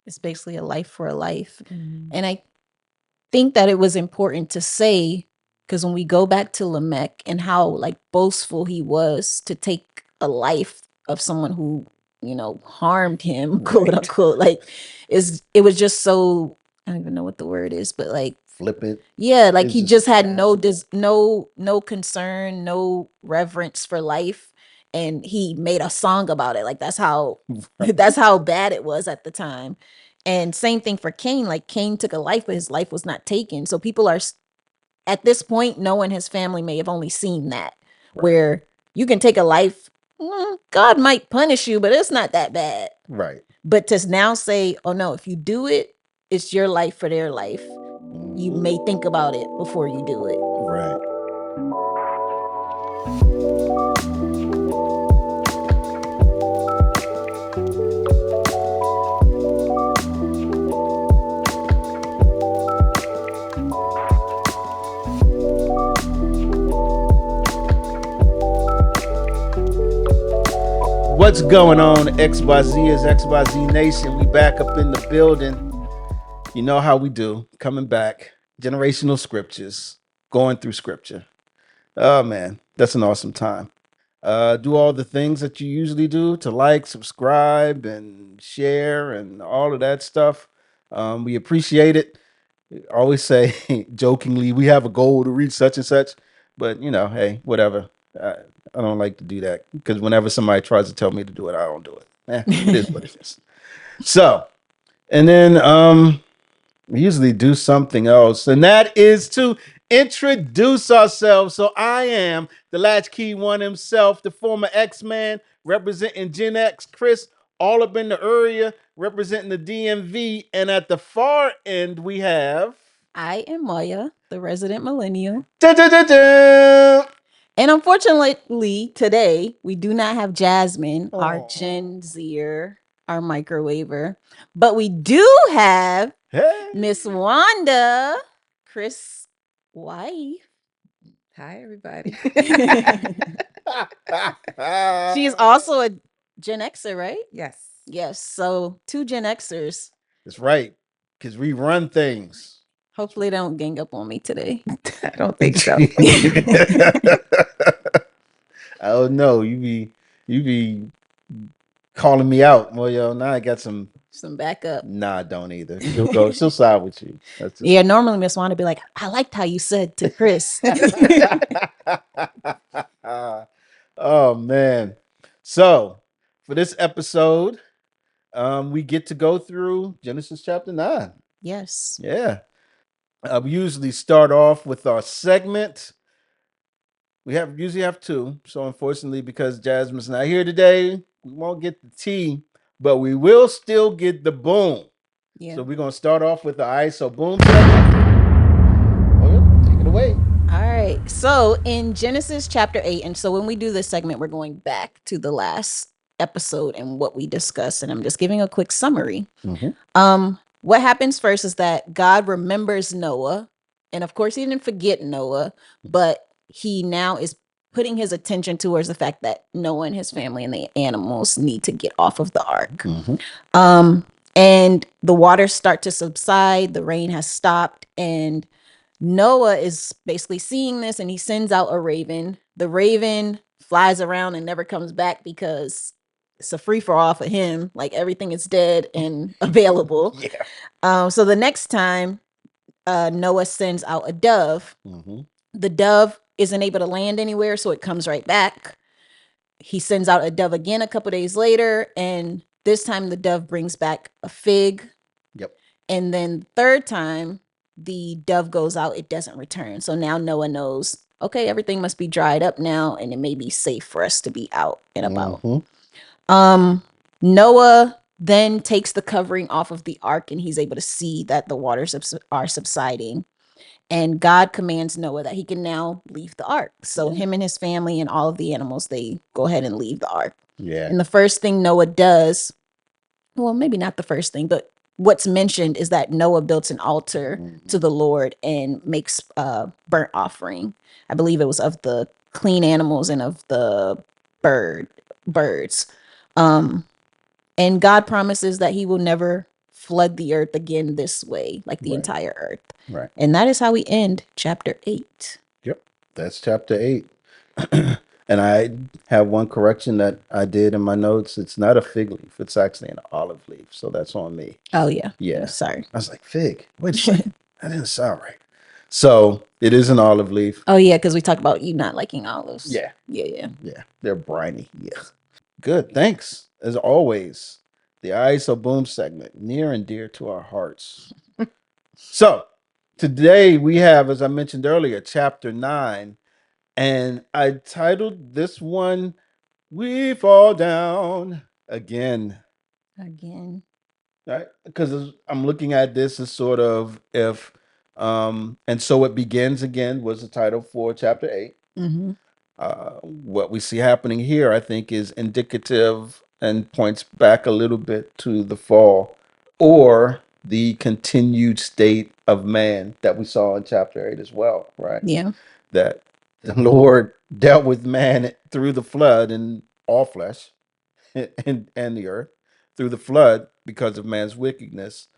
It's basically a life for a life. Mhm. And I think that it was important to say, because when we go back to Lamech and how like boastful he was to take a life of someone who, harmed him, quote Right. unquote, like it was just so, I don't even know what the word is, but like, Flippant. yeah, like It's he just just had casual. no concern, no reverence for life, and he made a song about it. Like that's how that's how bad it was at the time. And same thing for Cain. Like Cain took a life, but his life was not taken. So people are at this point, knowing his family may have only seen that, Right. where you can take a life. God might punish you, but it's not that bad. Right. But to now say, oh no, if you do it, it's your life for their life. You may think about it before you do it. Right. What's going on, XYZ is XYZ Nation? We back up in the building. You know how we do. Coming back. Generational scriptures. Going through scripture. Oh, man. That's an awesome time. Do all the things that you usually do to like, subscribe, and share, and all of that stuff. We appreciate it. Always say jokingly, we have a goal to reach such and such, but hey, whatever. I don't like to do that because whenever somebody tries to tell me to do it, I don't do it. It is what it is. So, and then we usually do something else, and that is to introduce ourselves. So I am the latchkey one himself, the former X-Man, representing Gen X, Chris, all up in the area, representing the DMV, and at the far end we have I am Maya, the resident millennial. Da-da-da-da! And unfortunately, today we do not have Jasmine, our Aw. Gen Zer, our microwaver, but we do have Hey. Miss Wanda, Chris' wife. Hi, everybody. She is also a Gen Xer, right? Yes. Yes. So 2 Gen Xers. That's right, because we run things. Hopefully they don't gang up on me today. I don't think so. I don't know. You be calling me out. Well, yo, now I got some. Some backup. Nah, don't either. She'll side with you. That's just Yeah, normally Miss Wanda be like, I liked how you said to Chris. Oh man. So for this episode, we get to go through Genesis chapter 9. Yes. Yeah. We usually start off with our segment. We usually have 2. So unfortunately, because Jasmine's not here today, we won't get the tea, but we will still get the boom. Yeah. So we're gonna start off with the ISO boom segment. Oh yeah, take it away. All right. So in Genesis chapter 8, and so when we do this segment, we're going back to the last episode and what we discussed. And I'm just giving a quick summary. What happens first is that God remembers Noah. And of course, he didn't forget Noah, but he now is putting his attention towards the fact that Noah and his family and the animals need to get off of the ark. And the waters start to subside, the rain has stopped, and Noah is basically seeing this and he sends out a raven. The raven flies around and never comes back because it's a free for all for him. Like everything is dead and available. Yeah. So the next time Noah sends out a dove, Mm-hmm. the dove isn't able to land anywhere, so it comes right back. He sends out a dove again a couple days later, and this time the dove brings back a fig. Yep. And then the third time the dove goes out, it doesn't return. So now Noah knows, okay, everything must be dried up now, and it may be safe for us to be out and about. Noah then takes the covering off of the ark, and he's able to see that the waters are subsiding. And God commands Noah that he can now leave the ark. So him and his family and all of the animals, they go ahead and leave the ark. Yeah. And the first thing Noah does, well, maybe not the first thing, but what's mentioned is that Noah built an altar to the Lord and makes burnt offering. I believe it was of the clean animals and of the birds. And God promises that he will never flood the earth again this way, like the Right. entire earth. Right. And that is how we end chapter 8. Yep. That's chapter 8. And I have one correction that I did in my notes. It's not a fig leaf. It's actually an olive leaf. So that's on me. Oh, yeah. Yeah. Sorry. I was like, fig. Wait a second. That didn't sound right. So it is an olive leaf. Oh, yeah, because we talked about you not liking olives. Yeah. Yeah. Yeah. They're briny. Yeah. Good. Thanks. As always, the ISO Boom segment, near and dear to our hearts. So today we have, as I mentioned earlier, chapter 9. And I titled this one, We Fall Down Again. Again. Right? Because I'm looking at this as sort of if, and so it begins again was the title for chapter 8. Mm-hmm. What we see happening here, I think, is indicative and points back a little bit to the fall or the continued state of man that we saw in chapter 8 as well, right? Yeah. That the Lord dealt with man through the flood and all flesh and the earth through the flood because of man's wickedness.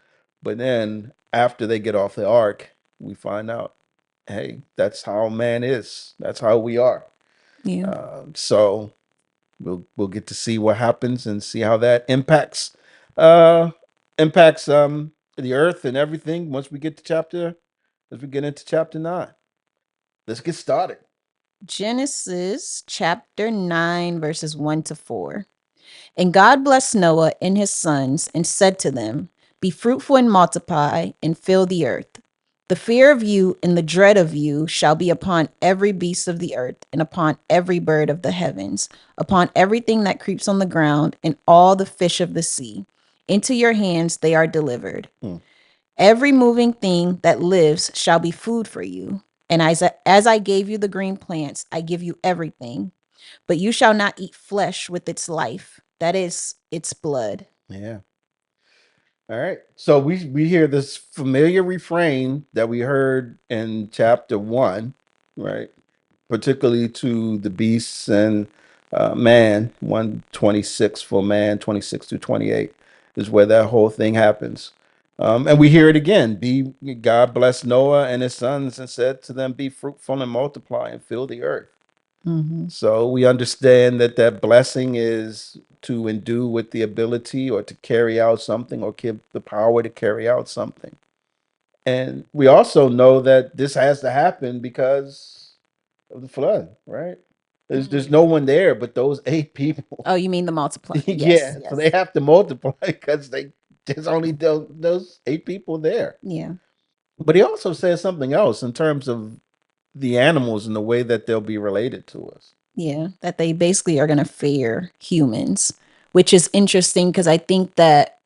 But then after they get off the ark, we find out, hey, that's how man is. That's how we are. Yeah. So we'll get to see what happens and see how that impacts the earth and everything once we get into chapter 9. Let's get started. Genesis chapter 9, verses 1 to 4. And God blessed Noah and his sons and said to them, Be fruitful and multiply and fill the earth. The fear of you and the dread of you shall be upon every beast of the earth and upon every bird of the heavens, upon everything that creeps on the ground and all the fish of the sea. Into your hands they are delivered. Every moving thing that lives shall be food for you. And as I gave you the green plants, I give you everything. But you shall not eat flesh with its life, that is its blood. Yeah. All right. So we hear this familiar refrain that we heard in chapter 1, right? Particularly to the beasts and man, 126 for man, 26 to 28 is where that whole thing happens. And we hear it again. God blessed Noah and his sons and said to them, Be fruitful and multiply and fill the earth. Mm-hmm. So we understand that blessing is to endue with the ability or to carry out something or give the power to carry out something. And we also know that this has to happen because of the flood, right? There's no one there but those 8 people. Oh, you mean the multiply? Yeah, Yes. so they have to multiply because there's only those 8 people there. Yeah. But he also says something else in terms of the animals and the way that they'll be related to us. Yeah. That they basically are going to fear humans, which is interesting because I think that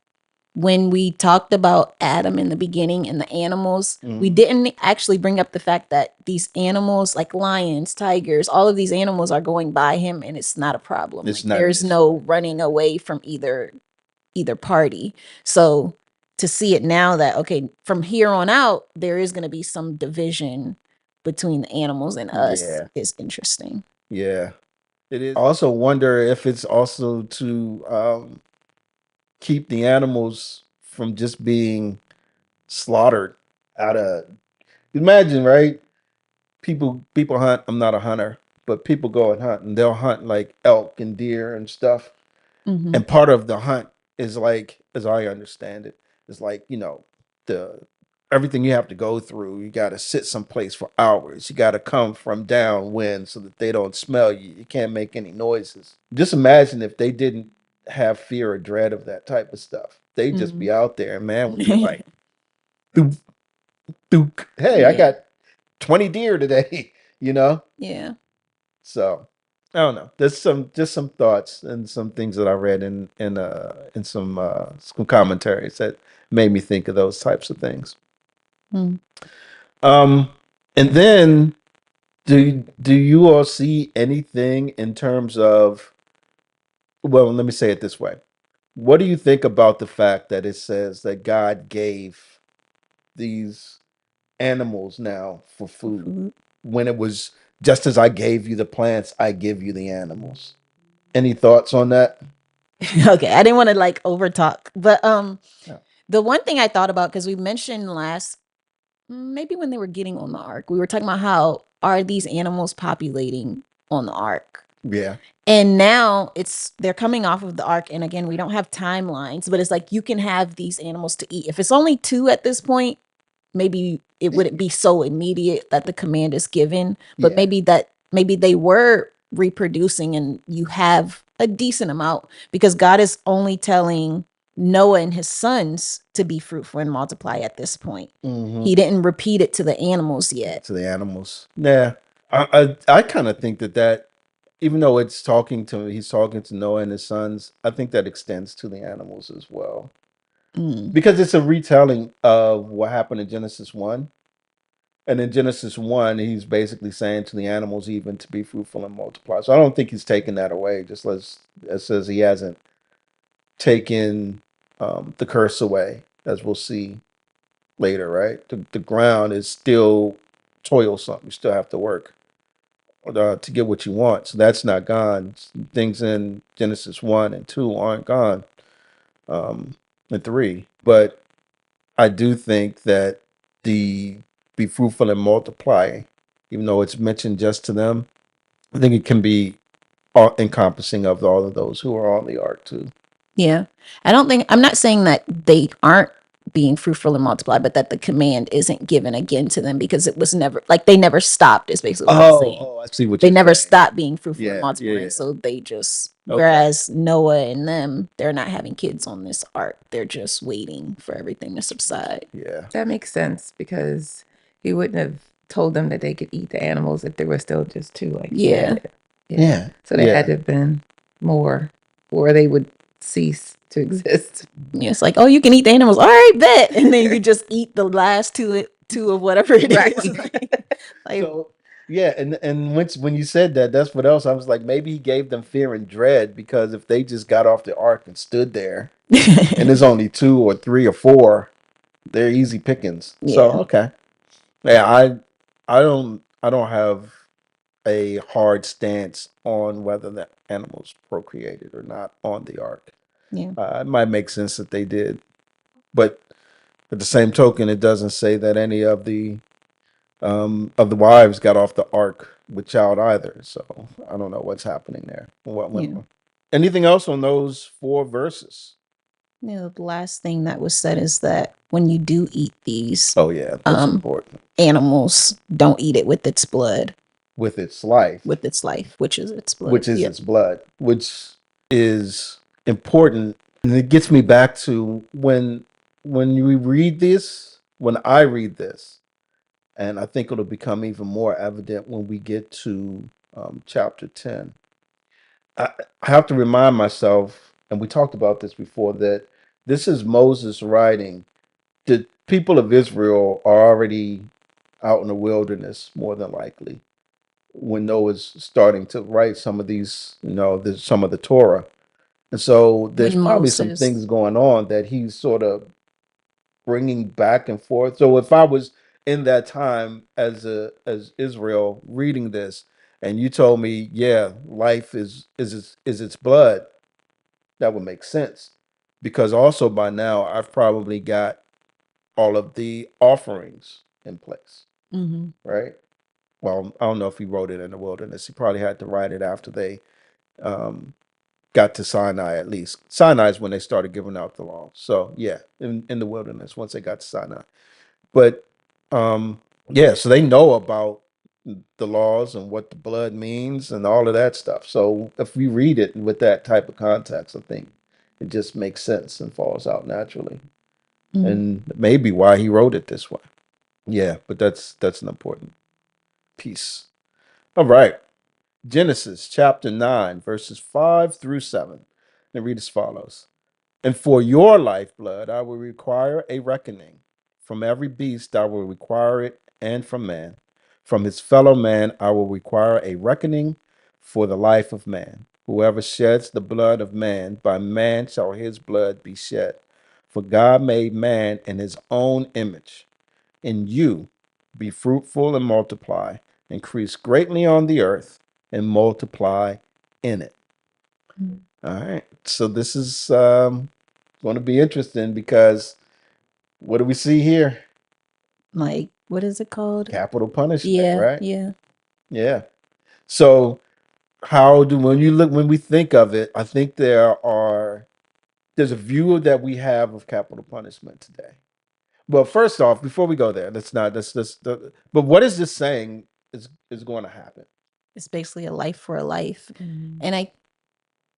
when we talked about Adam in the beginning and the animals, we didn't actually bring up the fact that these animals like lions, tigers, all of these animals are going by him and it's not a problem. It's Like, not there's no running away from either party. So to see it now that, okay, from here on out, there is going to be some division between the animals and us is interesting. Yeah, it is. I also wonder if it's also to keep the animals from just being slaughtered out of. Imagine, right? People hunt. I'm not a hunter, but people go and hunt, and they'll hunt like elk and deer and stuff. Mm-hmm. And part of the hunt is like, as I understand it, is like, the everything you have to go through. You got to sit someplace for hours. You got to come from downwind so that they don't smell you. You can't make any noises. Just imagine if they didn't have fear or dread of that type of stuff. They'd just be out there, and man would be like, "Dook, dook. Hey, I got 20 deer today," Yeah. So I don't know. There's some thoughts and some things that I read in some commentaries that made me think of those types of things. And then do you all see anything in terms of, well, let me say it this way. What do you think about the fact that it says that God gave these animals now for food when it was just as I gave you the plants, I give you the animals? Any thoughts on that? Okay, I didn't want to like over talk, but The one thing I thought about, because we mentioned maybe when they were getting on the ark, we were talking about how are these animals populating on the ark? Yeah. And now they're coming off of the ark. And again, we don't have timelines, but it's like you can have these animals to eat. If it's only 2 at this point, maybe it wouldn't be so immediate that the command is given, but Yeah. maybe they were reproducing and you have a decent amount, because God is only telling Noah and his sons to be fruitful and multiply at this point. He didn't repeat it to the animals yet. To the animals. Yeah. I kind of think that even though he's talking to Noah and his sons, I think that extends to the animals as well. Because it's a retelling of what happened in Genesis 1. And in Genesis 1, he's basically saying to the animals even to be fruitful and multiply. So I don't think he's taking that away, just as it says he hasn't taken the curse away, as we'll see later, right? The ground is still toilsome. You still have to work to get what you want. So that's not gone. Things in Genesis 1 and 2 aren't gone, and 3. But I do think that the be fruitful and multiply, even though it's mentioned just to them, I think it can be all encompassing of all of those who are on the ark too. Yeah. I'm not saying that they aren't being fruitful and multiply, but that the command isn't given again to them, because it was never like they never stopped, is basically what I'm saying. I see what They you're never saying. stopped being fruitful and Yeah, multiplying. yeah. So they just, Okay. whereas Noah and them, they're not having kids on this ark. They're just waiting for everything to subside. Yeah. That makes sense, because he wouldn't have told them that they could eat the animals if there were still just 2. Like, Yeah. Yeah. So there Yeah. had to have been more, or they would cease to exist. Yeah, it's like, oh, you can eat the animals. All right, bet. And then you just eat the last two of whatever it Right. is. Like, So yeah, and when you said that, that's what else I was like. Maybe he gave them fear and dread, because if they just got off the ark and stood there, and there's only 2 or 3 or 4, they're easy pickings. So Yeah. okay, yeah, I don't have a hard stance on whether the animals procreated or not on the ark. Yeah. It might make sense that they did, but at the same token, it doesn't say that any of the wives got off the ark with child either. So I don't know what's happening there. What went Yeah. on. Anything else on those 4 verses? The last thing that was said is that when you do eat these Oh yeah, that's important. animals, don't eat it with its blood. With its life. With its life, which is its blood. Which is its blood, which is important. And it gets me back to when you read this, when I read this, and I think it'll become even more evident when we get to chapter 10. I have to remind myself, and we talked about this before, that this is Moses writing. The people of Israel are already out in the wilderness, more than likely, when Noah's starting to write some of these, some of the Torah. And so there's When probably some Moses- things going on that he's sort of bringing back and forth. So if I was in that time as Israel reading this, and you told me, yeah, life is its blood, that would make sense. Because also by now I've probably got all of the offerings in place, Mhm. right? Well, I don't know if he wrote it in the wilderness. He probably had to write it after they got to Sinai, at least. Sinai is when they started giving out the law. So yeah, in the wilderness, once they got to Sinai. But yeah, so they know about the laws and what the blood means and all of that stuff. So if we read it with that type of context, I think it just makes sense and falls out naturally. And maybe why he wrote it this way. Yeah, but that's an important piece. All right. Genesis chapter 9, verses 5 through 7. And read as follows. And for your lifeblood, I will require a reckoning. From every beast, I will require it, and from man. From his fellow man, I will require a reckoning for the life of man. Whoever sheds the blood of man, by man shall his blood be shed. For God made man in his own image. In you, be fruitful and multiply, increase greatly on the earth, and multiply in it. All right. So this is going to be interesting, because what do we see here? Like, what is it called? Capital punishment, Yeah, right? yeah. Yeah. So when we think of it, I think there's a view that we have of capital punishment today. Well, first off, before we go there, but what is this saying is going to happen? It's basically a life for a life. Mhm. And I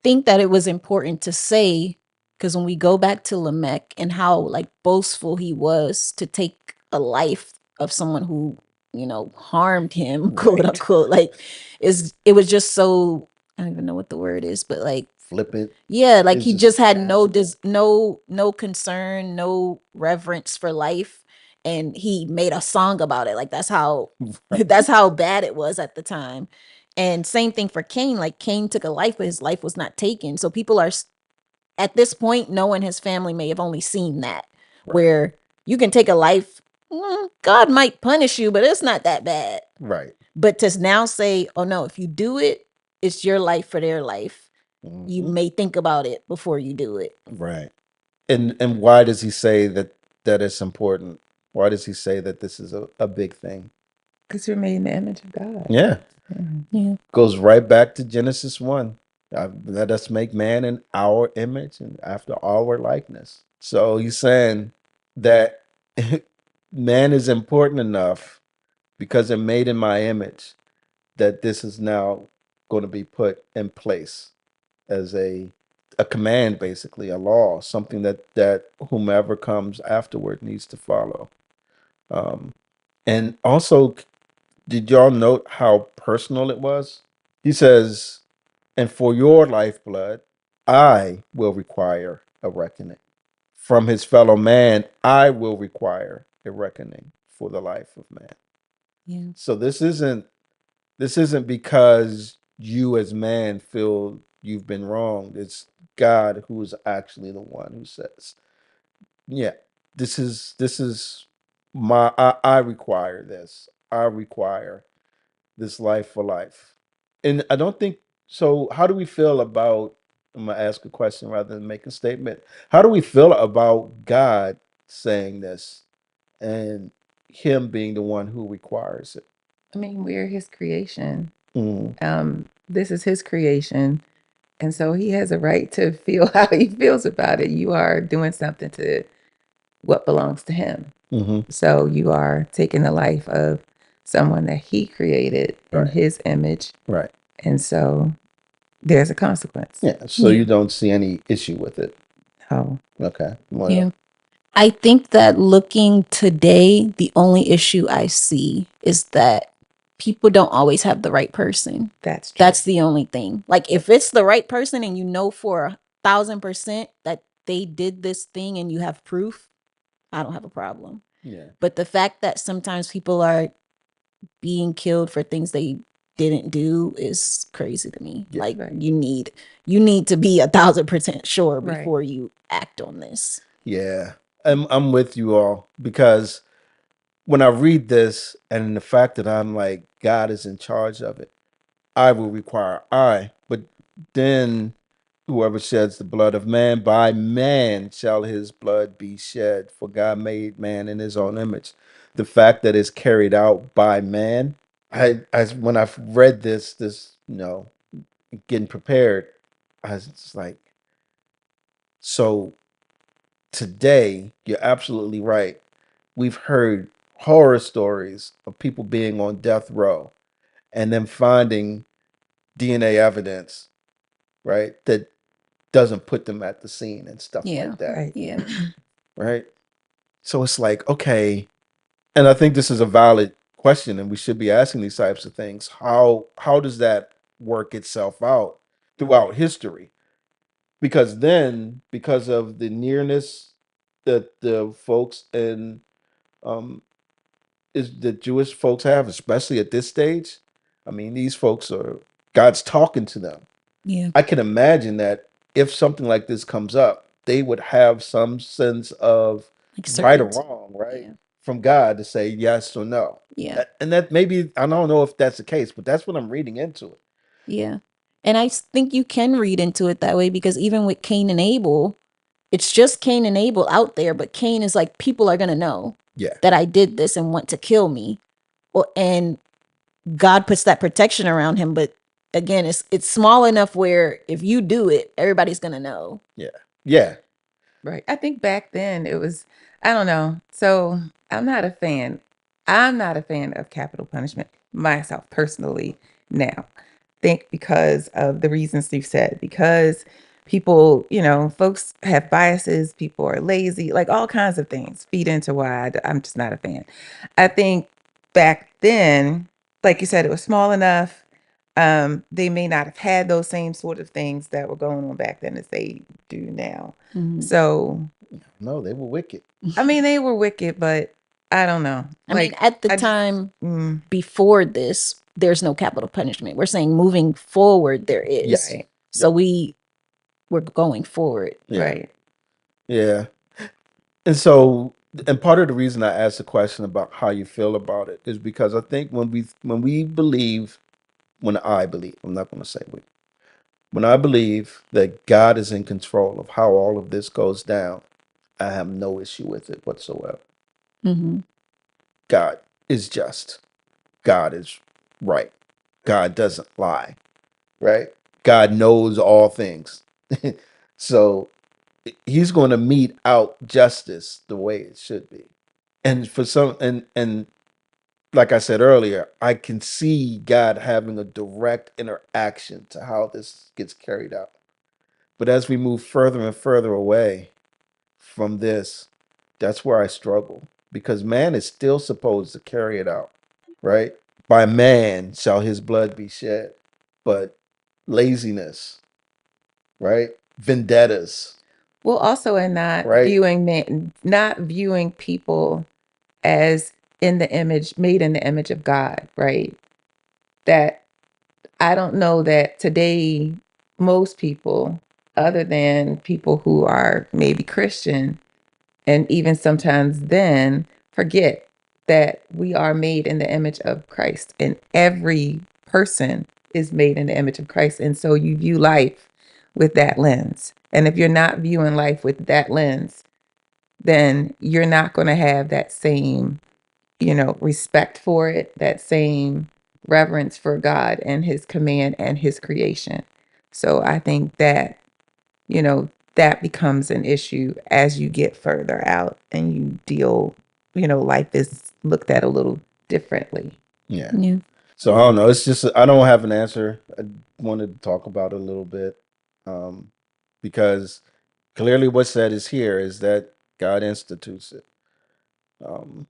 think that it was important to say, because when we go back to Lamech and how like boastful he was to take a life of someone who, harmed him, quote Right. unquote, like it was just so, I don't even know what the word is, but like, Flippant. yeah, like It's he just just had no concern, no reverence for life, and he made a song about it. Like that's how that's how bad it was at the time. And same thing for Cain. Like Cain took a life, but his life was not taken. So people are at this point, knowing his family may have only seen that, Right. where you can take a life. God might punish you, but it's not that bad. Right. But to now say, oh no, if you do it, it's your life for their life. You Mhm. may think about it before you do it. Right. And why does he say that it's important? Why does he say that this is a big thing? Because you're made in the image of God. Yeah. Mhm. Yeah. Goes right back to Genesis 1. Let us make man in our image and after our likeness. So he's saying that man is important enough because they're made in my image that this is now going to be put in place as a command, basically a law, something that whomever comes afterward needs to follow. And also, did y'all note how personal it was? He says, and for your lifeblood, I will require a reckoning. From his fellow man, I will require a reckoning for the life of man. Yeah. So this isn't because you as man feel you've been wronged. It's God who is actually the one who says, yeah, this is I require this. I require this life for life. And I don't think so. How do we feel about? I'm gonna ask a question rather than make a statement. How do we feel about God saying this and Him being the one who requires it? I mean, we're his creation. Mm, This is his creation. And so he has a right to feel how he feels about it. You are doing something to what belongs to him. hmm So you are taking the life of someone that he created in Right. his image. Right. And so there's a consequence. Yeah. So Yeah. you don't see any issue with it. Oh, Okay. Yeah. I think that looking today, the only issue I see is that people don't always have the right person. that's true. That's the only thing. Like if it's the right person and you know for 1,000% that they did this thing and you have proof, I don't have a problem. Yeah. But the fact that sometimes people are being killed for things they didn't do is crazy to me. Yeah. Like Right. you need to be 1,000% sure Right. before you act on this. Yeah. I'm with you all because when I read this and the fact that I'm like God is in charge of it, I will require but then whoever sheds the blood of man, by man shall his blood be shed. For God made man in his own image. The fact that it's carried out by man, I when I've read this, getting prepared, I was just like, so today, you're absolutely right. We've heard horror stories of people being on death row and then finding DNA evidence, right, that doesn't put them at the scene and stuff Yeah. like that, Right. Yeah. right? So it's like, okay, and I think this is a valid question, and we should be asking these types of things. How does that work itself out throughout history? Because then, because of the nearness that the folks in um, is the Jewish folks have, especially at this stage. I mean, these folks are God's talking to them. Yeah. I can imagine that if something like this comes up, they would have some sense of Like right or certainty. wrong, right? Yeah. From God to say yes or no. Yeah. And that maybe I don't know if that's the case, but that's what I'm reading into it. Yeah. And I think you can read into it that way because even with Cain and Abel, it's just Cain and Abel out there, but Cain is like, people are gonna know Yeah. that I did this and want to kill me. Well, and God puts that protection around him, but again, it's small enough where if you do it, everybody's gonna know. Yeah. Yeah. Right. I think back then it was, I don't know. So I'm not a fan. I'm not a fan of capital punishment myself personally now. Think because of the reasons you said, because people, folks have biases, people are lazy, like all kinds of things feed into why I'm just not a fan. I think back then, like you said, it was small enough. They may not have had those same sort of things that were going on back then as they do now. So, No, they were wicked. I mean, they were wicked, but I don't know. I mean, at the I just- time before this, there's no capital punishment. We're saying moving forward, there is. Yes. Right. So we're going forward. Yeah. Right. Yeah. And so, and part of the reason I asked the question about how you feel about it is because I think when we believe, when I believe, I'm not going to say we, when I believe that God is in control of how all of this goes down, I have no issue with it whatsoever. Mm-hmm. God is just. God is right. God doesn't lie, right? God knows all things. So he's going to mete out justice the way it should be. And for some, and like I said earlier, I can see God having a direct interaction to how this gets carried out. But as we move further and further away from this, that's where I struggle because man is still supposed to carry it out, right? By man shall his blood be shed, but laziness, right? Vendettas, Well, also in not right? not viewing people as made in the image of God, right? That I don't know that today most people, other than people who are maybe Christian, and even sometimes then forget that we are made in the image of Christ, and every person is made in the image of Christ. And so you view life with that lens. And if you're not viewing life with that lens, then you're not going to have that same, respect for it, that same reverence for God and his command and his creation. So I think that, that becomes an issue as you get further out and you deal, life is looked at a little differently. Yeah. Yeah. So I don't know. It's just I don't have an answer. I wanted to talk about it a little bit because clearly what's said is here is that God institutes it, and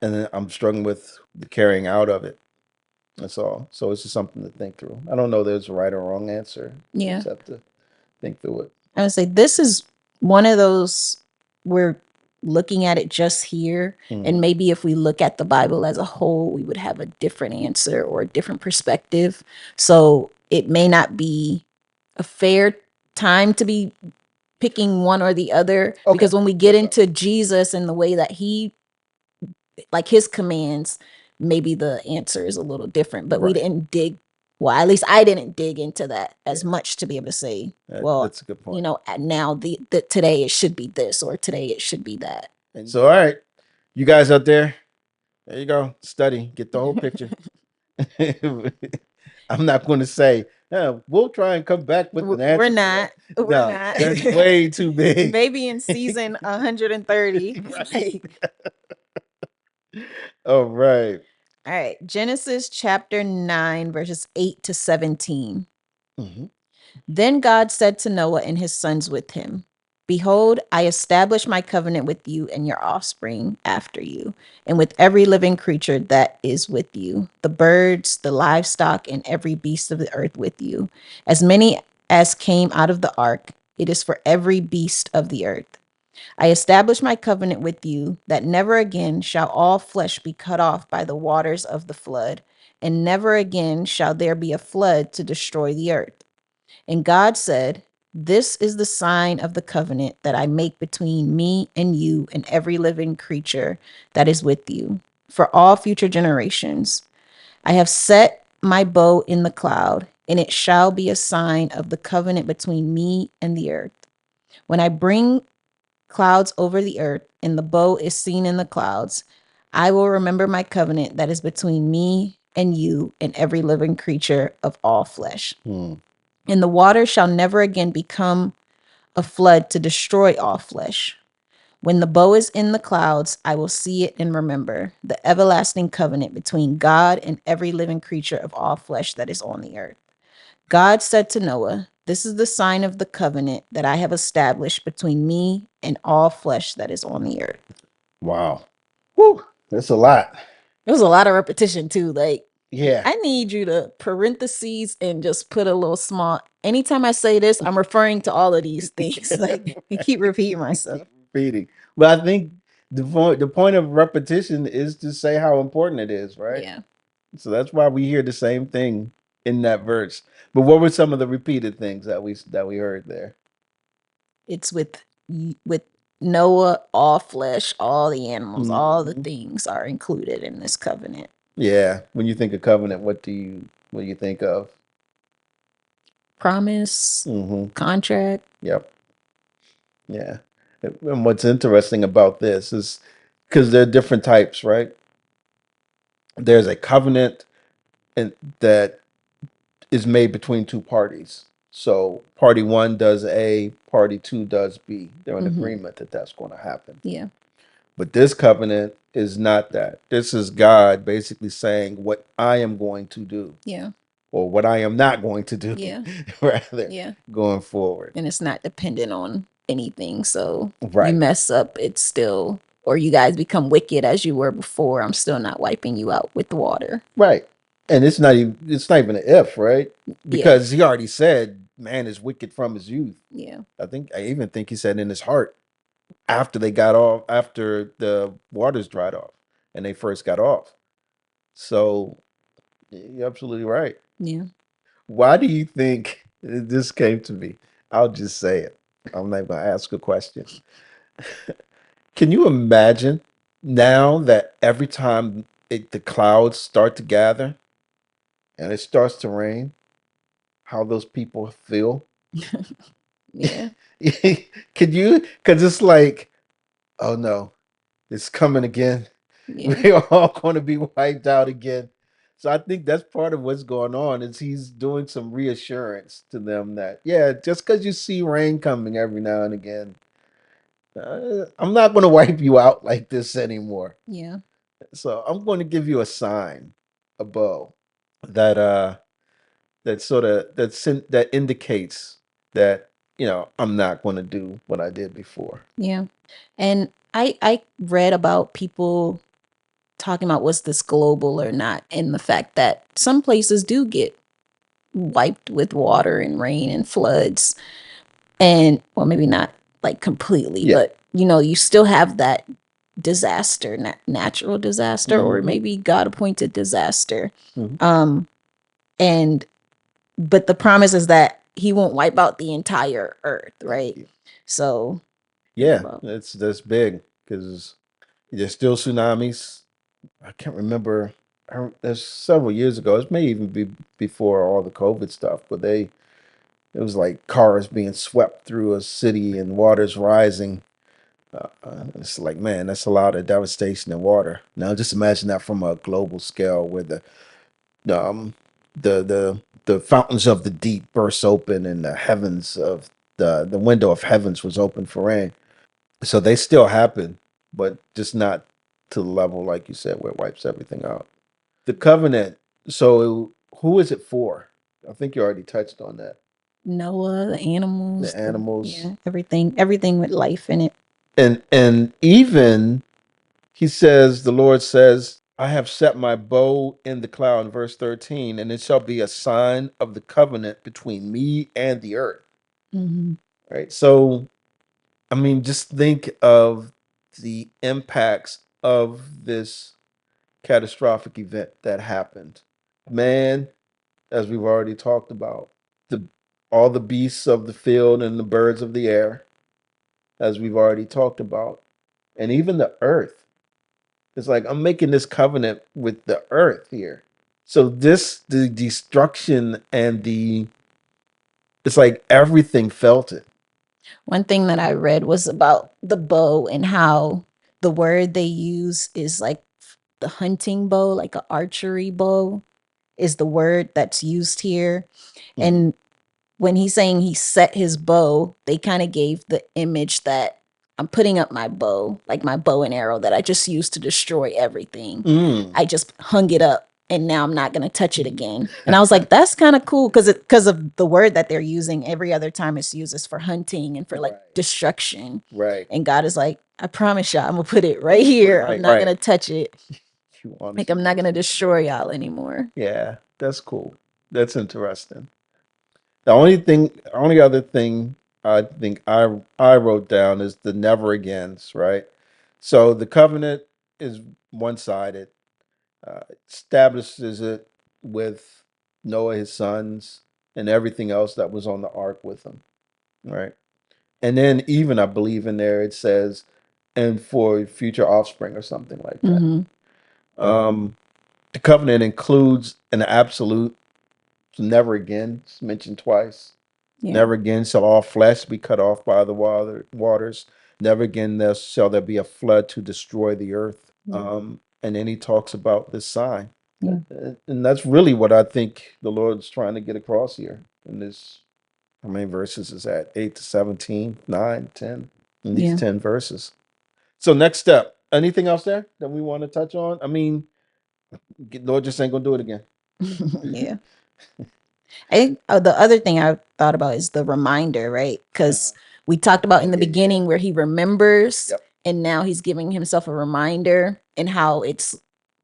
then I'm struggling with the carrying out of it. That's all. So it's just something to think through. I don't know there's a right or wrong answer. You Yeah. just have to think through it. I would say this is one of those we're looking at it just here. And maybe if we look at the Bible as a whole, we would have a different answer or a different perspective. So it may not be a fair time to be picking one or the other, Okay. because when we get into Jesus and the way that he, like his commands, maybe the answer is a little different, but we Right. didn't dig. Well, at least I didn't dig into that as much to be able to say, well, That's a good point. now the today it should be this or today it should be that. So, all right, you guys out there you go. Study, get the whole picture. I'm not going to say, yeah, we'll try and come back with an answer. We're not. No, We're not. that's way too big. Maybe in season 130. Right. All right. All right. Genesis chapter 9, verses 8 to 17. Mm-hmm. Then God said to Noah and his sons with him, behold, I establish my covenant with you and your offspring after you, and with every living creature that is with you, the birds, the livestock, and every beast of the earth with you, as many as came out of the ark. It is for every beast of the earth. I establish my covenant with you that never again shall all flesh be cut off by the waters of the flood, and never again shall there be a flood to destroy the earth. And God said, this is the sign of the covenant that I make between me and you and every living creature that is with you for all future generations. I have set my bow in the cloud, and it shall be a sign of the covenant between me and the earth. When I bring clouds over the earth and the bow is seen in the clouds, I will remember my covenant that is between me and you and every living creature of all flesh. And the water shall never again become a flood to destroy all flesh. When the bow is in the clouds, I will see it and remember the everlasting covenant between God and every living creature of all flesh that is on the earth. God said to Noah, "This is the sign of the covenant that I have established between me and all flesh that is on the earth." Wow. Woo. That's a lot. It was a lot of repetition too. Like, Yeah. I need you to parentheses and just put a little small. Anytime I say this, I'm referring to all of these things. Like, I keep repeating myself. Repeating. But I think the point of repetition is to say how important it is, right? Yeah. So that's why we hear the same thing in that verse. But what were some of the repeated things that we heard there? It's with Noah, all flesh, all the animals, all the things are included in this covenant. Yeah. When you think of covenant, what do you think of? Promise, contract. Yep. Yeah. And what's interesting about this is because there are different types, right? There's a covenant and that is made between two parties. So party one does A, party two does B. They're in agreement that that's going to happen. Yeah. But this covenant is not that. This is God basically saying what I am going to do Yeah. or what I am not going to do, Yeah. rather, Yeah. going forward. And it's not dependent on anything. So you Right. mess up, it's still, or you guys become wicked as you were before, I'm still not wiping you out with the water. Right. And it's not even an if, right? Because he already said man is wicked from his youth. Yeah. I even think he said in his heart after the waters dried off and they first got off. So you're absolutely right. Yeah. Why do you think this came to me? I'll just say it. I'm not going to ask a question. Can you imagine now that every time the clouds start to gather and it starts to rain, how those people feel? Yeah. Could you? Because it's like, oh no, it's coming again. Yeah. We're all going to be wiped out again. So I think that's part of what's going on is he's doing some reassurance to them that, yeah, just because you see rain coming every now and again, I'm not going to wipe you out like this anymore. Yeah. So I'm going to give you a sign, a bow that that indicates that I'm not going to do what I did before. Yeah. And I read about people talking about was this global or not, and the fact that some places do get wiped with water and rain and floods, and well, maybe not like completely, Yeah. but you still have that disaster, natural disaster, or maybe God appointed disaster. And but the promise is that he won't wipe out the entire earth, right? Yeah. So Yeah, well, that's big because there's still tsunamis. I can't remember. There's several years ago. It may even be before all the COVID stuff, but it was like cars being swept through a city and waters rising. It's like, man, that's a lot of devastation in water. Now, just imagine that from a global scale, where um the fountains of the deep burst open and the heavens of the window of heavens was open for rain. So they still happen, but just not to the level, like you said, where it wipes everything out. The covenant. So who is it for? I think you already touched on that. Noah, the animals, The animals, everything with life in it. and even the Lord says, "I have set my bow in the cloud," in verse 13, and it shall be a sign of the covenant between me and the earth. Right. So I mean, just think of the impacts of this catastrophic event that happened. Man, as we've already talked about, the all the beasts of the field and the birds of the air, as we've already talked about, and even the earth. It's like I'm making this covenant with the earth here. So the destruction and it's like everything felt it. One thing that I read was about the bow and how the word they use is like the hunting bow, like an archery bow is the word that's used here. And when he's saying he set his bow, they kind of gave the image that I'm putting up my bow, like my bow and arrow that I just used to destroy everything. I just hung it up and now I'm not going to touch it again. And I was like, that's kind of cool because of the word that they're using. Every other time it's used is for hunting and for like destruction. Right. And God is like, I promise y'all, I'm going to put it right here. I'm not going to touch it. Like, I'm not going to destroy y'all anymore. Yeah, that's cool. That's interesting. The only other thing I think I wrote down is the never agains, right? So the covenant is one-sided, establishes it with Noah, his sons, and everything else that was on the ark with him, right? And then even I believe in there it says, and for future offspring or something like that. The covenant includes an absolute never again. It's mentioned twice. Yeah. Never again shall all flesh be cut off by the waters. Never again shall there be a flood to destroy the earth. And then he talks about this sign. Yeah. And that's really what I think the Lord's trying to get across here in this. How many verses is that? 8 to 17, 9, 10. In these 10 verses. So next step. Anything else there that we want to touch on? I mean, Lord just ain't gonna do it again. Yeah. I think the other thing I thought about is the reminder, right? Because we talked about in the beginning where he remembers, and now he's giving himself a reminder, and how it's,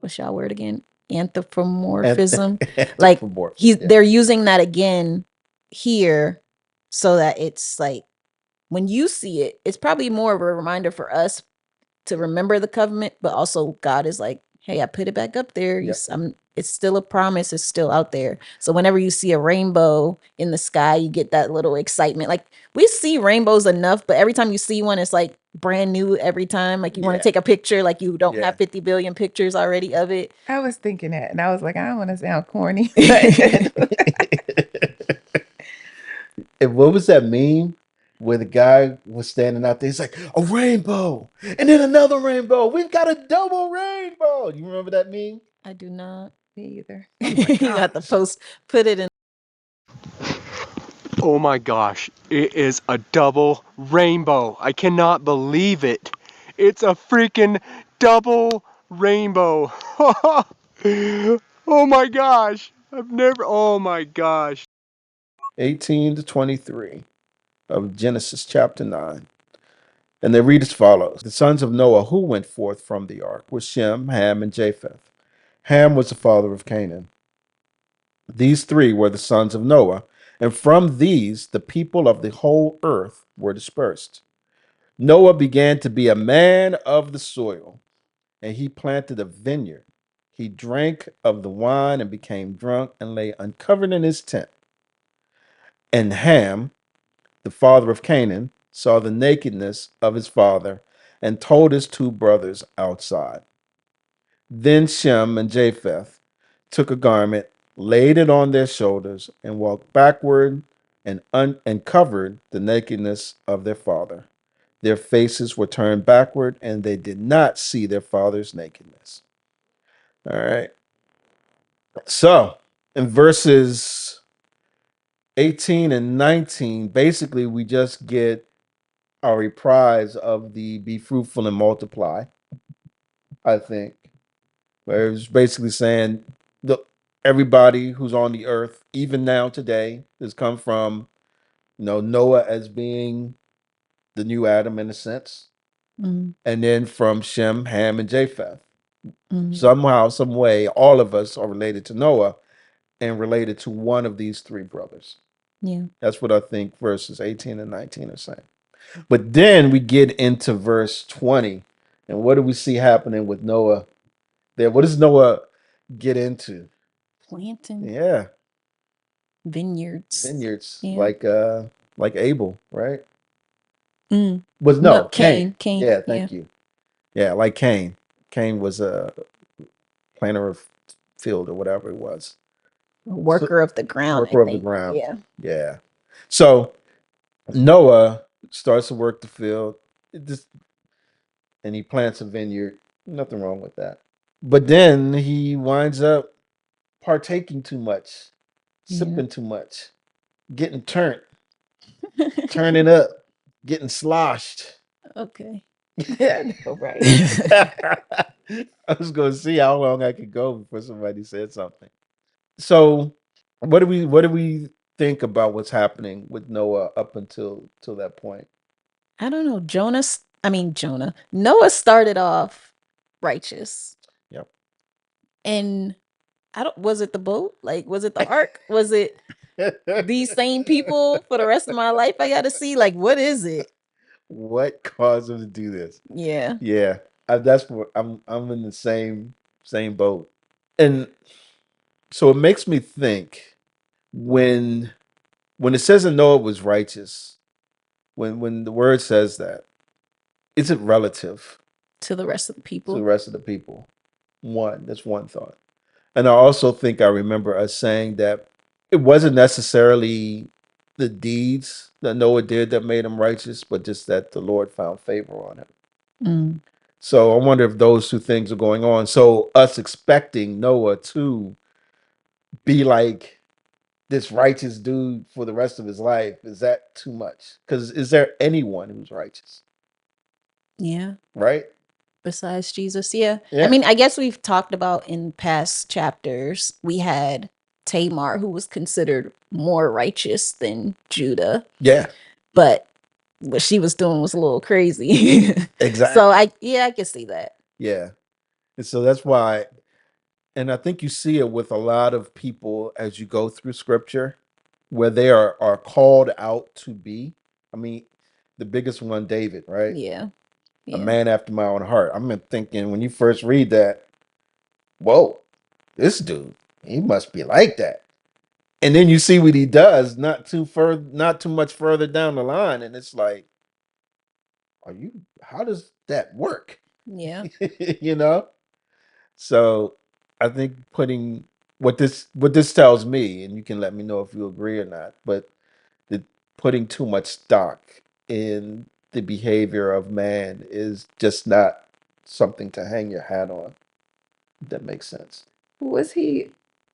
what's y'all word again? Anthropomorphism. Like they're using that again here, so that it's like when you see it, it's probably more of a reminder for us to remember the covenant, but also God is like, hey, I put it back up there. It's still a promise. It's still out there. So whenever you see a rainbow in the sky, you get that little excitement. Like we see rainbows enough, but every time you see one, it's like brand new every time. Like you want to take a picture, like you don't have 50 billion pictures already of it. I was thinking that, and I was like, I don't want to sound corny. And what was that meme where the guy was standing out there? He's like, a rainbow, and then another rainbow. We've got a double rainbow. You remember that meme? I do not. Me either. Oh you got the post, put it in. Oh my gosh, it is a double rainbow. I cannot believe it. It's a freaking double rainbow. Oh my gosh. Oh my gosh. 18 to 23 of Genesis chapter 9. And they read as follows. The sons of Noah who went forth from the ark were Shem, Ham, and Japheth. Ham was the father of Canaan. These three were the sons of Noah, and from these the people of the whole earth were dispersed. Noah began to be a man of the soil, and he planted a vineyard. He drank of the wine and became drunk and lay uncovered in his tent. And Ham, the father of Canaan, saw the nakedness of his father and told his two brothers outside. Then Shem and Japheth took a garment, laid it on their shoulders, and walked backward and covered the nakedness of their father. Their faces were turned backward, and they did not see their father's nakedness. All right. So in verses 18 and 19, basically we just get a reprise of the be fruitful and multiply, I think. Where it was basically saying everybody who's on the earth, even now today, has come from, Noah as being the new Adam in a sense. And then from Shem, Ham, and Japheth. Somehow, some way, all of us are related to Noah and related to one of these three brothers. Yeah. That's what I think verses 18 and 19 are saying. But then we get into verse 20. And what do we see happening with Noah there? What does Noah get into? Planting. Yeah. Vineyards. Yeah. Like Abel, right? Was Cain. Yeah, thank you. Yeah, like Cain. Cain was a planter of field or whatever it was. Worker of the ground. Worker of the ground. Yeah. So Noah starts to work the field. It just, and he plants a vineyard. Nothing wrong with that. But then he winds up partaking too much, Yeah. sipping too much, getting turning up, getting sloshed. Okay. I know, right? I was going to see how long I could go before somebody said something. So, what do we think about what's happening with Noah up until till that point? I don't know. Jonah. Noah started off righteous. Yep. And I don't was it the boat? Like, was it the ark? Was it these same people for the rest of my life I gotta see? Like, what is it? What caused him to do this? Yeah. Yeah, that's what I'm in the same boat, and so it makes me think when when it says that Noah was righteous, when the word says that, is it relative To the rest of the to the people. rest of the people? That's one thought. And I also think I remember us saying that it wasn't necessarily the deeds that Noah did that made him righteous, but just that the Lord found favor on him. Mm. So I wonder if those two things are going on. So us expecting Noah to be like this righteous dude for the rest of his life, is that too much? Because is there anyone who's righteous? Yeah. Right? Besides Jesus. Yeah. I Yeah. mean, I guess we've talked about in past chapters, we had Tamar, who was considered more righteous than Judah, Yeah. but what she was doing was a little crazy. So Exactly. I can see that. Yeah. And so that's why, and I think you see it with a lot of people as you go through scripture, where they are called out to be. I mean, the biggest one, David, right? Yeah. A Yeah. man after my own heart. I'm thinking when you first read that, whoa, this dude, he must be like that. And then you see what he does, not too much further down the line, and it's like, are you? How does that work? Yeah. you know. So I think putting what this tells me, and you can let me know if you agree or not, but the putting too much stock in the behavior of man is just not something to hang your hat on. If that makes sense. Was he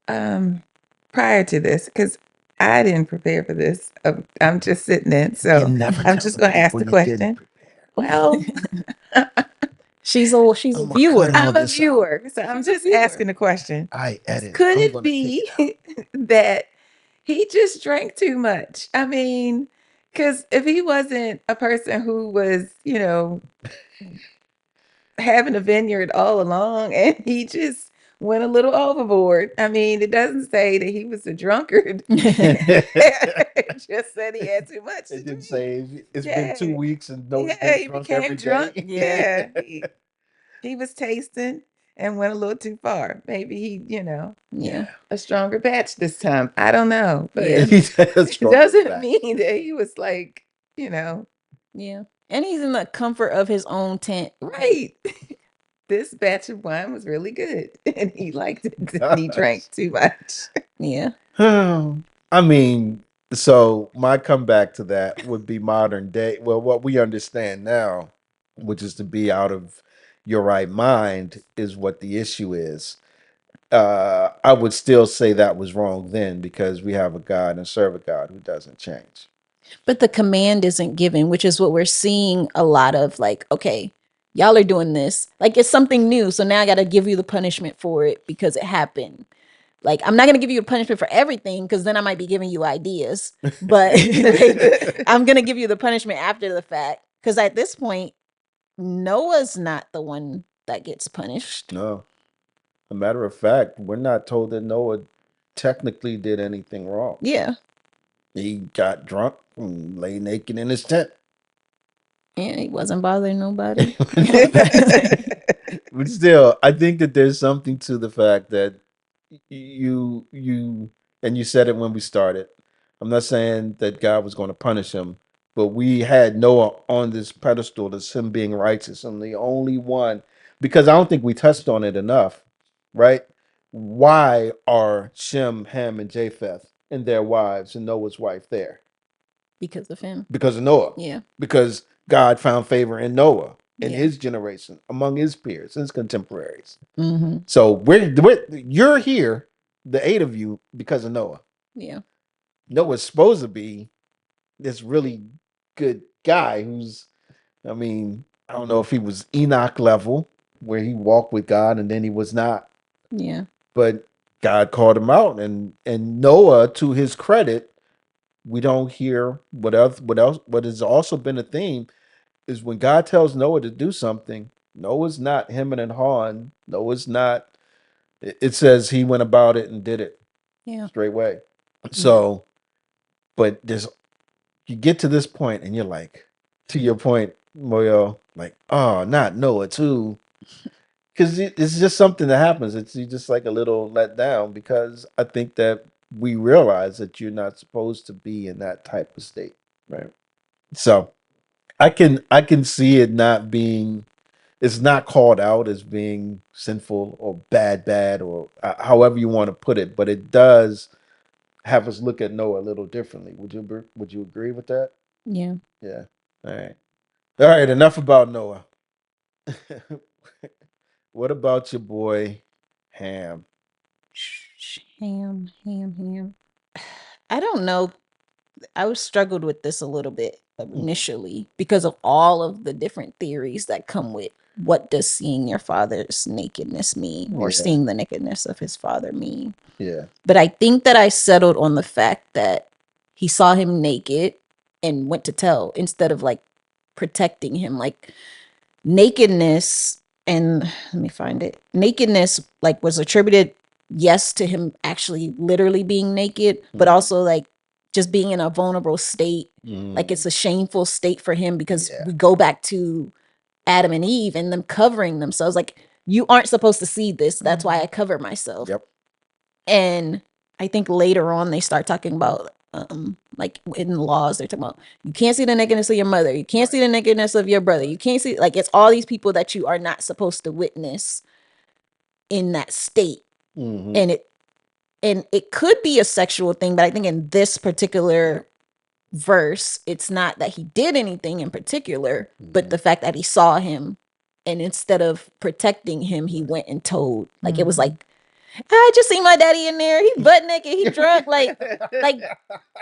prior to this? Because I didn't prepare for this. I'm just sitting in, so I'm just going to ask the question. Well, She's a I'm gonna cut viewer. all I'm a this out. viewer, so I'm She's a just viewer. asking the question. I edit. Could I'm it gonna take be it out. that he just drank too much? I mean, because if he wasn't a person who was, having a vineyard all along and he just went a little overboard. I mean, it doesn't say that he was a drunkard. It just said he had too much to It didn't drink. say it's been Yeah. 2 weeks and Noah's Yeah, been he drunk became every drunk. day. Yeah. Yeah. He was tasting and went a little too far. Maybe he, Yeah. a stronger batch this time. I don't know. But Yeah. He said a it stronger doesn't back. mean that he was like, you know, Yeah. And he's in the comfort of his own tent. right. This batch of wine was really good and he liked it and he drank Gosh. too much. Yeah. I mean, so my comeback to that would be modern day. Well, what we understand now, which is to be out of your right mind, is what the issue is. I would still say that was wrong then because we have a God and serve a God who doesn't change. But the command isn't given, which is what we're seeing a lot of, like, okay, y'all are doing this. Like, it's something new. So now I got to give you the punishment for it because it happened. Like, I'm not going to give you a punishment for everything because then I might be giving you ideas. But like, I'm going to give you the punishment after the fact because at this point, Noah's not the one that gets punished. No. A matter of fact, we're not told that Noah technically did anything wrong. Yeah. He got drunk and lay naked in his tent. And he wasn't bothering nobody. But still, I think that there's something to the fact that you and you said it when we started. I'm not saying that God was going to punish him, but we had Noah on this pedestal as him being righteous and the only one, because I don't think we touched on it enough, right? Why are Shem, Ham, and Japheth and their wives and Noah's wife there? Because of him. Because of Noah. Yeah. Because God found favor in Noah, in Yeah. his generation, among his peers, his contemporaries. Mm-hmm. So you're here, the 8 of you, because of Noah. Yeah. Noah's supposed to be this really good guy who's, I mean, I don't know if he was Enoch level, where he walked with God and then he was not. Yeah. But God called him out, and Noah, to his credit, we don't hear what has also been a theme is when God tells Noah to do something, Noah's not hemming and hawing. Noah's not, it says he went about it and did it straight way. So, but you get to this point and you're like, to your point, Moyo, like, oh, not Noah too. Because it's just something that happens. It's just like a little let down because I think that we realize that you're not supposed to be in that type of state, right? So I can see it not being, it's not called out as being sinful or bad or however you want to put it, but it does have us look at Noah a little differently. Would you agree with that? Yeah. Yeah. All right. Enough about Noah. What about your boy Ham? Ham. I don't know. I was struggled with this a little bit initially because of all of the different theories that come with what does seeing your father's nakedness mean or Yeah. seeing the nakedness of his father mean. Yeah. But I think that I settled on the fact that he saw him naked and went to tell instead of like protecting him. Like nakedness, and let me find it. Nakedness like was attributed, yes, to him actually literally being naked, but also like just being in a vulnerable state. Like it's a shameful state for him because we go back to Adam and Eve and them covering themselves. Like, you aren't supposed to see this. That's why I cover myself. Yep. And I think later on they start talking about like in laws, they're talking about you can't see the nakedness of your mother, you can't see the nakedness of your brother, you can't see, like, it's all these people that you are not supposed to witness in that state. And it could be a sexual thing, but I think in this particular verse, it's not that he did anything in particular, but the fact that he saw him, and instead of protecting him, he went and told. Like, it was like, I just seen my daddy in there. He butt naked. He drunk. Like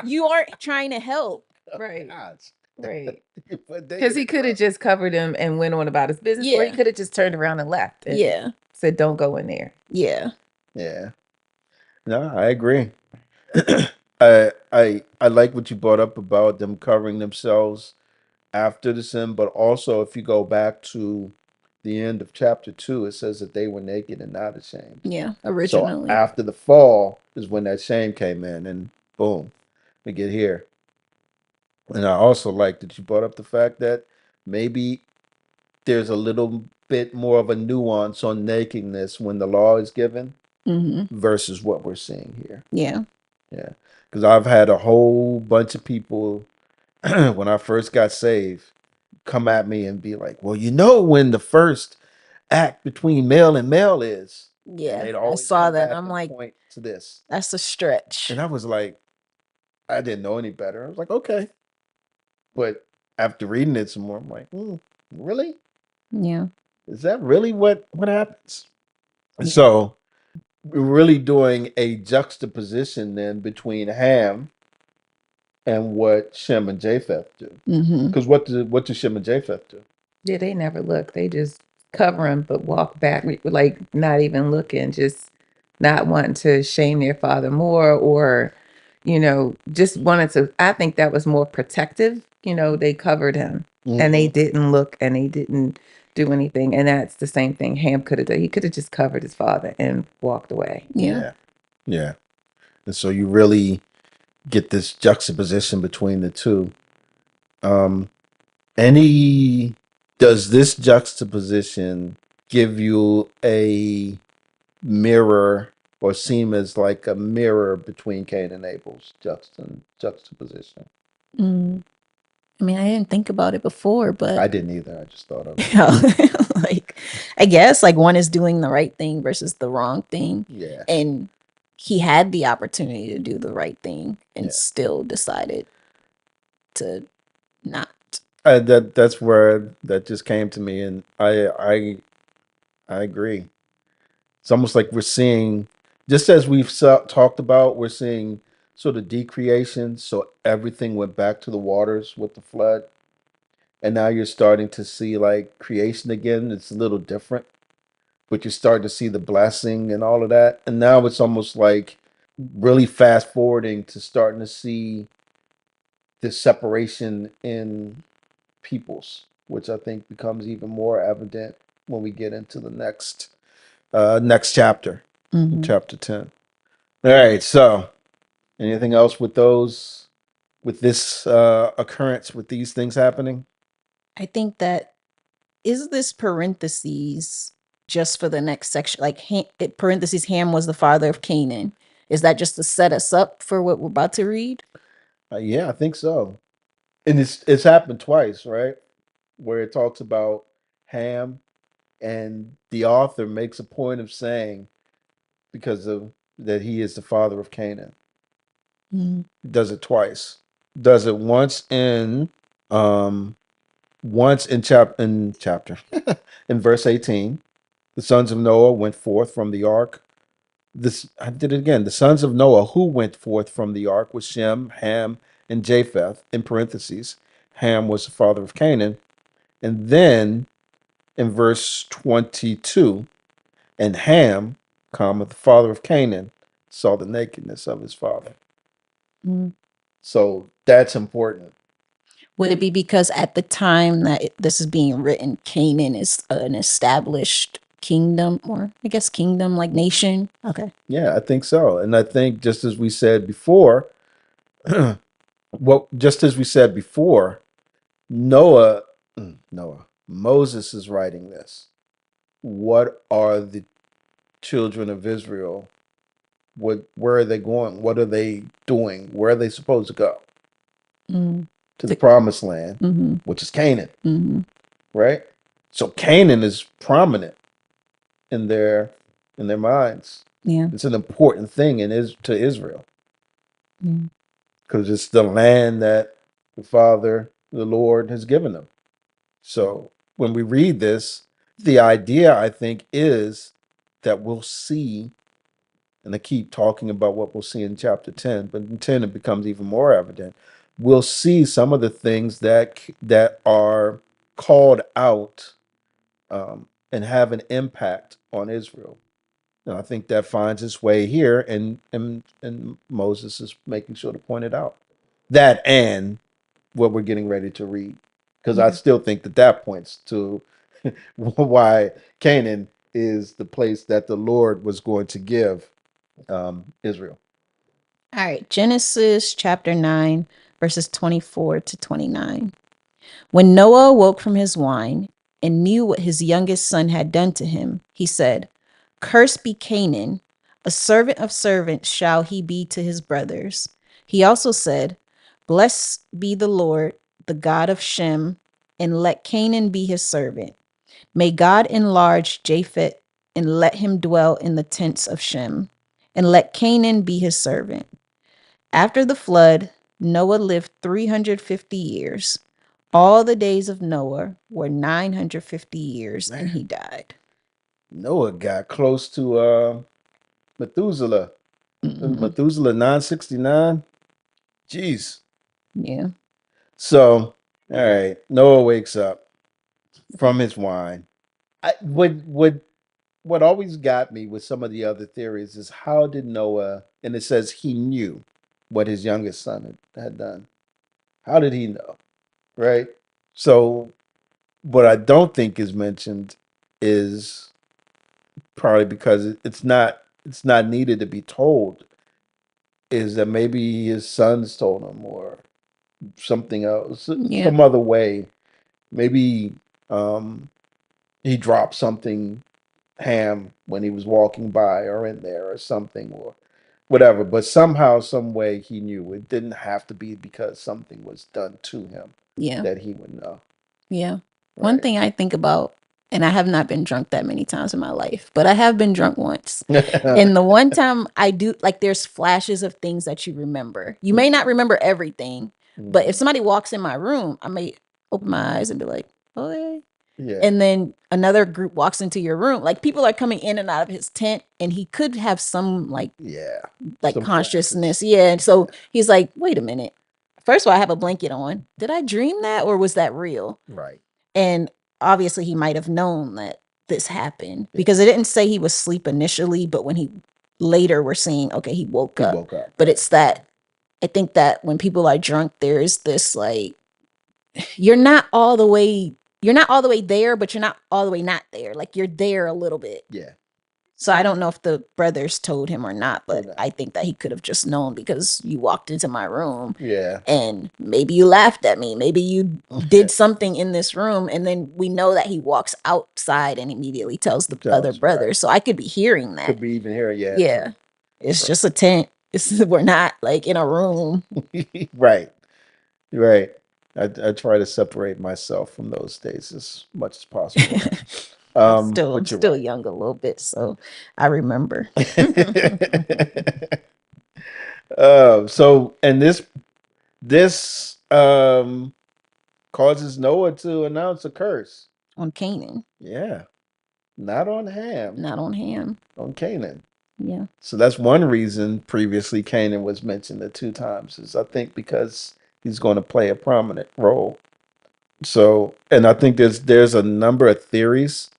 you aren't trying to help. Right. Gosh. Right. But Because he could have just covered him and went on about his business, or he Yeah. could have just turned around and left and Yeah. said, "Don't go in there." Yeah. Yeah. No, I agree. I like what you brought up about them covering themselves after the sin, but also if you go back to the end of chapter 2, it says that they were naked and not ashamed. Yeah. So Originally. after the fall is when that shame came in, and boom, we get here. And I also like that you brought up the fact that maybe there's a little bit more of a nuance on nakedness when the law is given versus what we're seeing here. Yeah. Yeah. Because I've had a whole bunch of people when I first got saved come at me and be like, well, you know when the first act between male and male is. And Yeah. they'd I always saw come that. back I'm and like, point to this. that's a stretch. And I was like, I didn't know any better. I was like, okay. But after reading it some more, I'm like, really? Yeah. Is that really what happens? So we're really doing a juxtaposition then between Ham and what Shem and Japheth do. Because what do Shem and Japheth do? Yeah, they never look. They just cover him, but walk back, like not even looking, just not wanting to shame their father more, or, just wanted to. I think that was more protective. They covered him and they didn't look and they didn't do anything. And that's the same thing Ham could have done. He could have just covered his father and walked away. Yeah. Yeah. And so you really get this juxtaposition between the two. Any Does this juxtaposition give you a mirror or seem as like a mirror between Cain and Abel's juxtaposition? I mean, I didn't think about it before, but I didn't either. I just thought of it. like, I guess like one is doing the right thing versus the wrong thing. Yeah. And he had the opportunity to do the right thing and still decided to not. That's where that just came to me, and I agree. It's almost like we're seeing, just as we've talked about, we're seeing sort of decreation. So everything went back to the waters with the flood, and now you're starting to see like creation again. It's a little different, but you're starting to see the blessing and all of that. And now it's almost like really fast forwarding to starting to see the separation in peoples, which I think becomes even more evident when we get into the next chapter, chapter 10. All right. So, anything else with this occurrence, with these things happening? I think that is this parentheses just for the next section, like parentheses, Ham was the father of Canaan. Is that just to set us up for what we're about to read? Yeah, I think so. And it's happened twice, right? Where it talks about Ham, and the author makes a point of saying because of that he is the father of Canaan. Does it twice. Does it um once in chapter in verse 18. The sons of Noah went forth from the ark. This I did it again. The sons of Noah who went forth from the ark was Shem, Ham, and Japheth. In parentheses, Ham was the father of Canaan. And then in verse 22, and Ham, comma, the father of Canaan, saw the nakedness of his father. So that's important. Would it be because at the time that this is being written, Canaan is an established kingdom, or I guess kingdom, like nation? Okay. Yeah, I think so. And I think just as we said before, just as we said before, Moses is writing this. What are the children of Israel? Where are they going? What are they doing? Where are they supposed to go? To the promised land, which is Canaan, right? So Canaan is prominent in their minds. Yeah. It's an important thing to Israel because it's the land that the Lord, has given them. So when we read this, the idea, I think, is that we'll see, and I keep talking about what we'll see in chapter 10, but in 10 it becomes even more evident. We'll see some of the things that are called out and have an impact on Israel. And I think that finds its way here, and Moses is making sure to point it out. That and what we're getting ready to read, because I still think that points to why Canaan is the place that the Lord was going to give Israel. All right. Genesis chapter 9, verses 24 to 29. When Noah awoke from his wine and knew what his youngest son had done to him, he said, "Cursed be Canaan, a servant of servants shall he be to his brothers." He also said, "Blessed be the Lord, the God of Shem, and let Canaan be his servant. May God enlarge Japheth, and let him dwell in the tents of Shem, and let Canaan be his servant." After the flood, Noah lived 350 years. All the days of Noah were 950 years, and he died. Noah got close to Methuselah. Methuselah 969. Jeez. Yeah. So, all right, Noah wakes up from his wine. What always got me with some of the other theories is how did Noah, and it says he knew what his youngest son had done. How did he know? Right? So, what I don't think is mentioned is probably because it's not needed to be told, is that maybe his sons told him or something else, Yeah. some other way. Maybe he dropped something Ham when he was walking by or in there or something or whatever. But somehow, some way, he knew it didn't have to be because something was done to him. Yeah. That he would know. Yeah. One thing I think about, and I have not been drunk that many times in my life, but I have been drunk once. And the one time I do, like, there's flashes of things that you remember. You may not remember everything, But if somebody walks in my room, I may open my eyes and be like, oh, hey. Yeah. And then another group walks into your room. Like people are coming in and out of his tent, and he could have some like Some consciousness. flashes. Yeah. And so he's like, wait a minute. First of all, I have a blanket on. Did I dream that, or was that real? Right. And obviously he might have known that this happened because it didn't say he was asleep initially, but when he later we're seeing, okay, he woke up. But it's that I think that when people are drunk, there is this like you're not all the way there, but you're not all the way not there. Like you're there a little bit. Yeah. So I don't know if the brothers told him or not, but I think that he could have just known because you walked into my room. Yeah. And maybe you laughed at me. Maybe you did something in this room. And then we know that he walks outside and immediately tells the other brothers. Right. So I could be hearing that. Could be even hearing, yeah. Yeah. It's just a tent. We're not like in a room. Right. Right. I try to separate myself from those days as much as possible. I'm still young a little bit, so I remember. So and this causes Noah to announce a curse on Canaan. Yeah. Not on Ham. Not on Ham. On Canaan. Yeah. So that's one reason previously Canaan was mentioned the 2 times is I think because he's going to play a prominent role. So, and I think there's a number of theories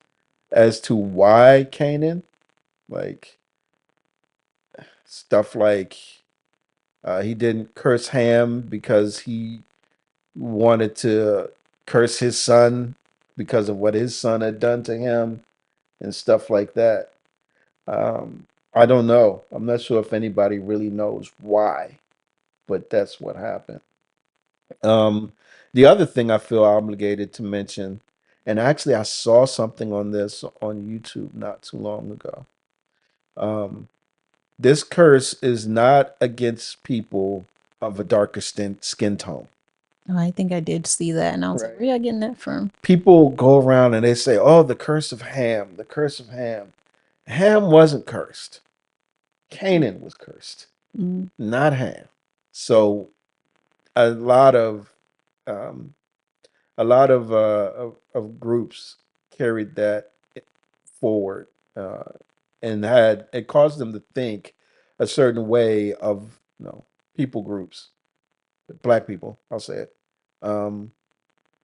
as to why Canaan, like stuff like he didn't curse Ham because he wanted to curse his son because of what his son had done to him and stuff like that. I don't know. I'm not sure if anybody really knows why, but that's what happened. The other thing I feel obligated to mention, and actually I saw something on this on YouTube not too long ago. This curse is not against people of a darker skin tone. Oh, I think I did see that, and I was like, where are you getting that from? People go around and they say, oh, the curse of Ham, the curse of Ham. Ham wasn't cursed. Canaan was cursed, not Ham. So a lot of groups carried that forward and had it caused them to think a certain way of people groups, Black people, I'll say it,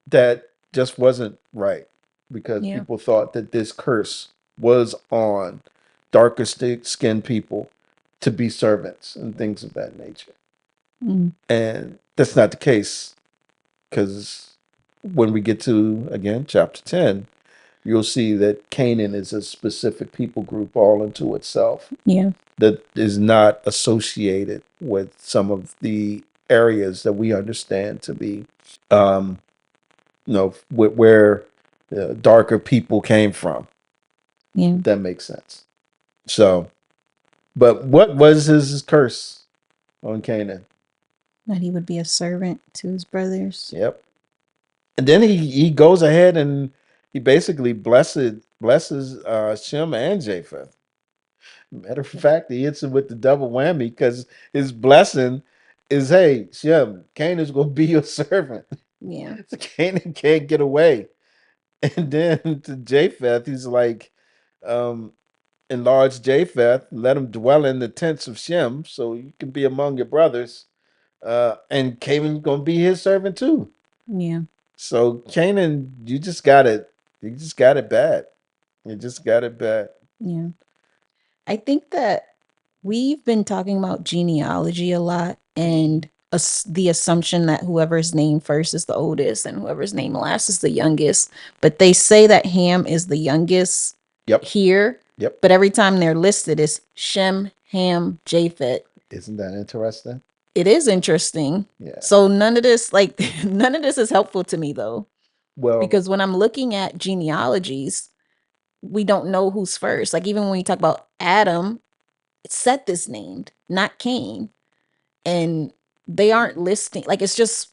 that just wasn't right because people thought that this curse was on darker skinned people to be servants and things of that nature. And that's not the case because when we get to, again, chapter 10, you'll see that Canaan is a specific people group all into itself. Yeah. That is not associated with some of the areas that we understand to be, where darker people came from. Yeah. If that makes sense. So, but what was his curse on Canaan? That he would be a servant to his brothers. Yep. And then he goes ahead and he basically blesses Shem and Japheth. Matter of fact, he hits him with the double whammy because his blessing is, hey, Shem, Canaan's going to be your servant. Yeah. So Canaan can't get away. And then to Japheth, he's like, enlarge Japheth, let him dwell in the tents of Shem so you can be among your brothers. And Canaan's going to be his servant too. Yeah. So Canaan, you just got it bad. You just got it bad. Yeah. I think that we've been talking about genealogy a lot and the assumption that whoever's named first is the oldest and whoever's named last is the youngest. But they say that Ham is the youngest here. Yep. But every time they're listed, it's Shem, Ham, Japheth. Isn't that interesting? It is interesting. Yeah. So none of this is helpful to me though. Well, because when I'm looking at genealogies, we don't know who's first. Like even when you talk about Adam, Seth is named, not Cain. And they aren't listing, like it's just,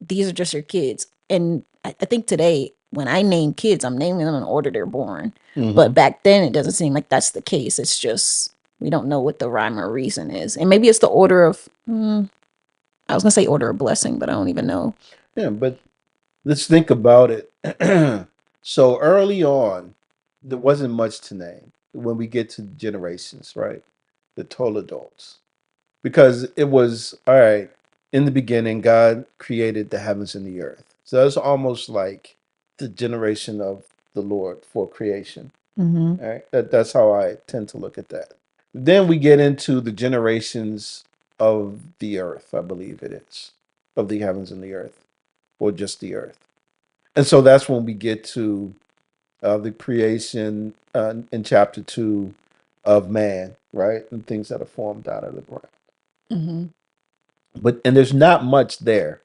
these are just your kids. And I think today, when I name kids, I'm naming them in order they're born. Mm-hmm. But back then, it doesn't seem like that's the case. It's just, we don't know what the rhyme or reason is. And maybe it's the order of, I I was gonna say order of blessing, but I don't even know. Yeah, but let's think about it. So early on, there wasn't much to name when we get to generations, right? The Toledons. Because it was, all right, in the beginning, God created the heavens and the earth. So that's almost like the generation of the Lord for creation. Mm-hmm. All right. That's how I tend to look at that. Then we get into the generations of the earth, I believe it is, of the heavens and the earth, or just the earth. And so that's when we get to the creation in chapter 2 of man, right? And things that are formed out of the ground. Mm-hmm. And there's not much there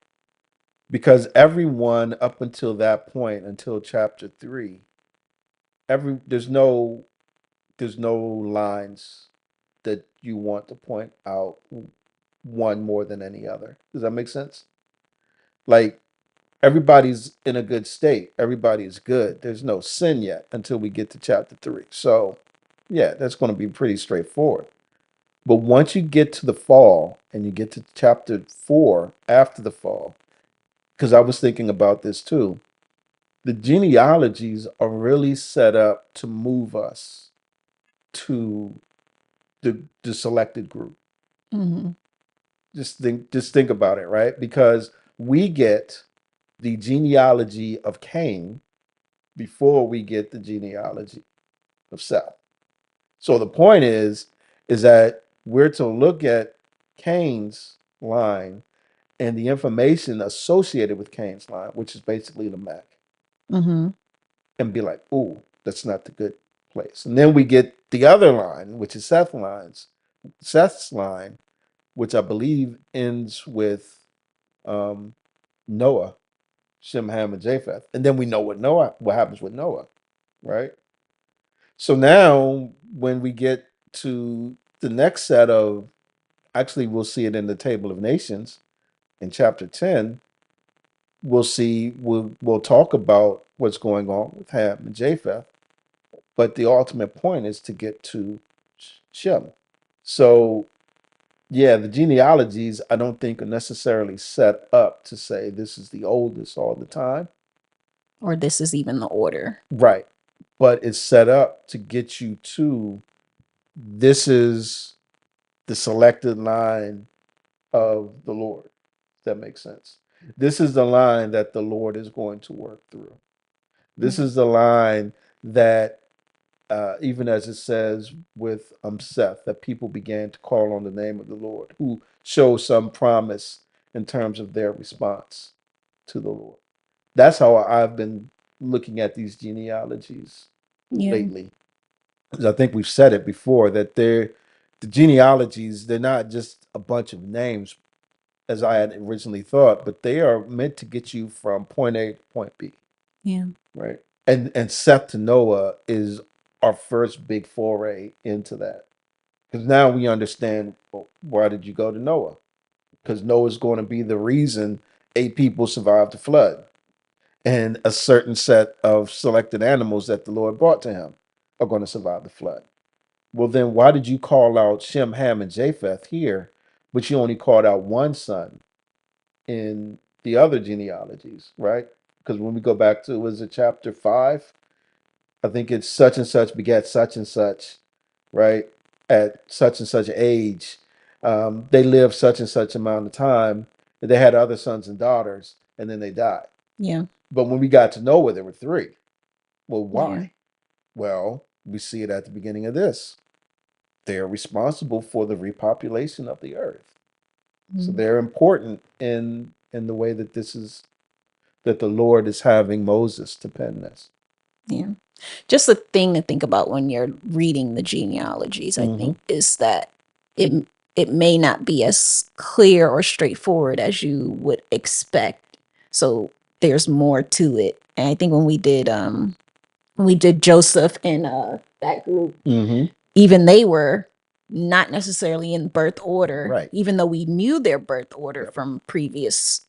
because everyone up until that point, until chapter 3, there's no lines that you want to point out one more than any other. Does that make sense? Like everybody's in a good state. Everybody is good. There's no sin yet until we get to chapter 3. So, yeah, that's going to be pretty straightforward. But once you get to the fall and you get to chapter 4 after the fall, because I was thinking about this too, the genealogies are really set up to move us to the selected group. Mm-hmm. Just think about it, right? Because we get the genealogy of Cain before we get the genealogy of Seth. So the point is that we're to look at Cain's line and the information associated with Cain's line, which is basically the Mac, Mm-hmm. and be like, "Ooh, that's not the good place." And then we get the other line, which is Seth's line, which I believe ends with um, Noah, Shem, Ham, and Japheth, and then we know what happens with Noah, right? So now, when we get to the next set of, actually, we'll see it in the Table of Nations in chapter 10. We'll talk about what's going on with Ham and Japheth, but the ultimate point is to get to Shem. So, yeah, the genealogies I don't think are necessarily set up to say this is the oldest all the time. Or this is even the order. Right. But it's set up to get you to this is the selected line of the Lord. If that makes sense. This is the line that the Lord is going to work through. This is the line that, even as it says with Seth, that people began to call on the name of the Lord, who show some promise in terms of their response to the Lord. That's how I've been looking at these genealogies Yeah. lately. Because I think we've said it before that the genealogies, they're not just a bunch of names as I had originally thought, but they are meant to get you from point A to point B. Yeah. Right. And Seth to Noah is our first big foray into that. Because now we understand, well, why did you go to Noah? Because Noah's going to be the reason 8 people survived the flood. And a certain set of selected animals that the Lord brought to him are going to survive the flood. Well, then why did you call out Shem, Ham, and Japheth here, but you only called out one son in the other genealogies, right? Because when we go back to, was it chapter 5? I think it's such and such begat such and such, right? At such and such age. They lived such and such amount of time. And they had other sons and daughters, and then they died. Yeah. But when we got to Noah, there were 3. Well, why? Yeah. Well, we see it at the beginning of this. They're responsible for the repopulation of the earth. So they're important in the way that that the Lord is having Moses to pen this. Yeah. Just a thing to think about when you're reading the genealogies, I think, is that it may not be as clear or straightforward as you would expect. So there's more to it. And I think when we did Joseph and that group, even they were not necessarily in birth order, Right. even though we knew their birth order Yep. from previous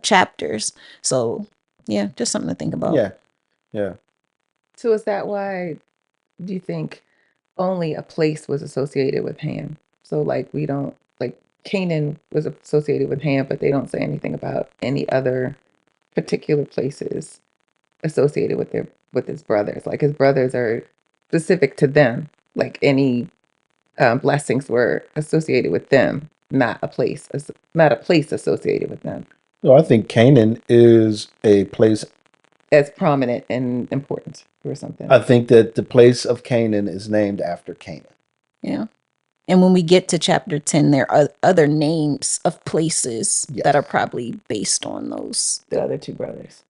chapters. So yeah, just something to think about. Yeah. Yeah. So is that why do you think only a place was associated with Ham? So like we don't like Canaan was associated with Ham, but they don't say anything about any other particular places associated with his brothers. Like his brothers are specific to them. Like any blessings were associated with them, not a place associated with them No, I think Canaan is a place. as prominent and important or something. I think that the place of Canaan is named after Canaan. Yeah. And when we get to chapter 10, there are other names of places Yes. that are probably based on those. The other two brothers.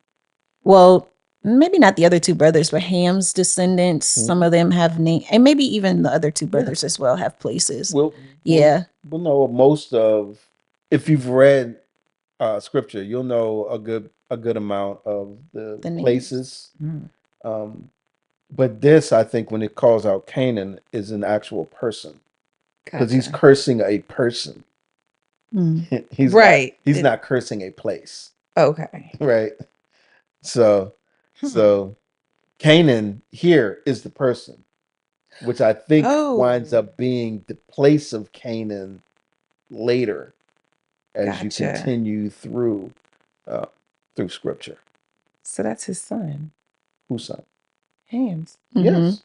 Well, maybe not the other two brothers, but Ham's descendants. Some of them have names, and maybe even the other two brothers as well have places. Yeah. We'll know most of, if you've read scripture, you'll know a good amount of the The names. places. But this, I think, when it calls out Canaan, is an actual person, because he's Gotcha. cursing a person. He's Right. He's not cursing a place, Okay. right? So Canaan here is the person, which I think winds up being the place of Canaan later, as you Gotcha. continue through scripture. So that's his son, Whose son? Ham's. Yes.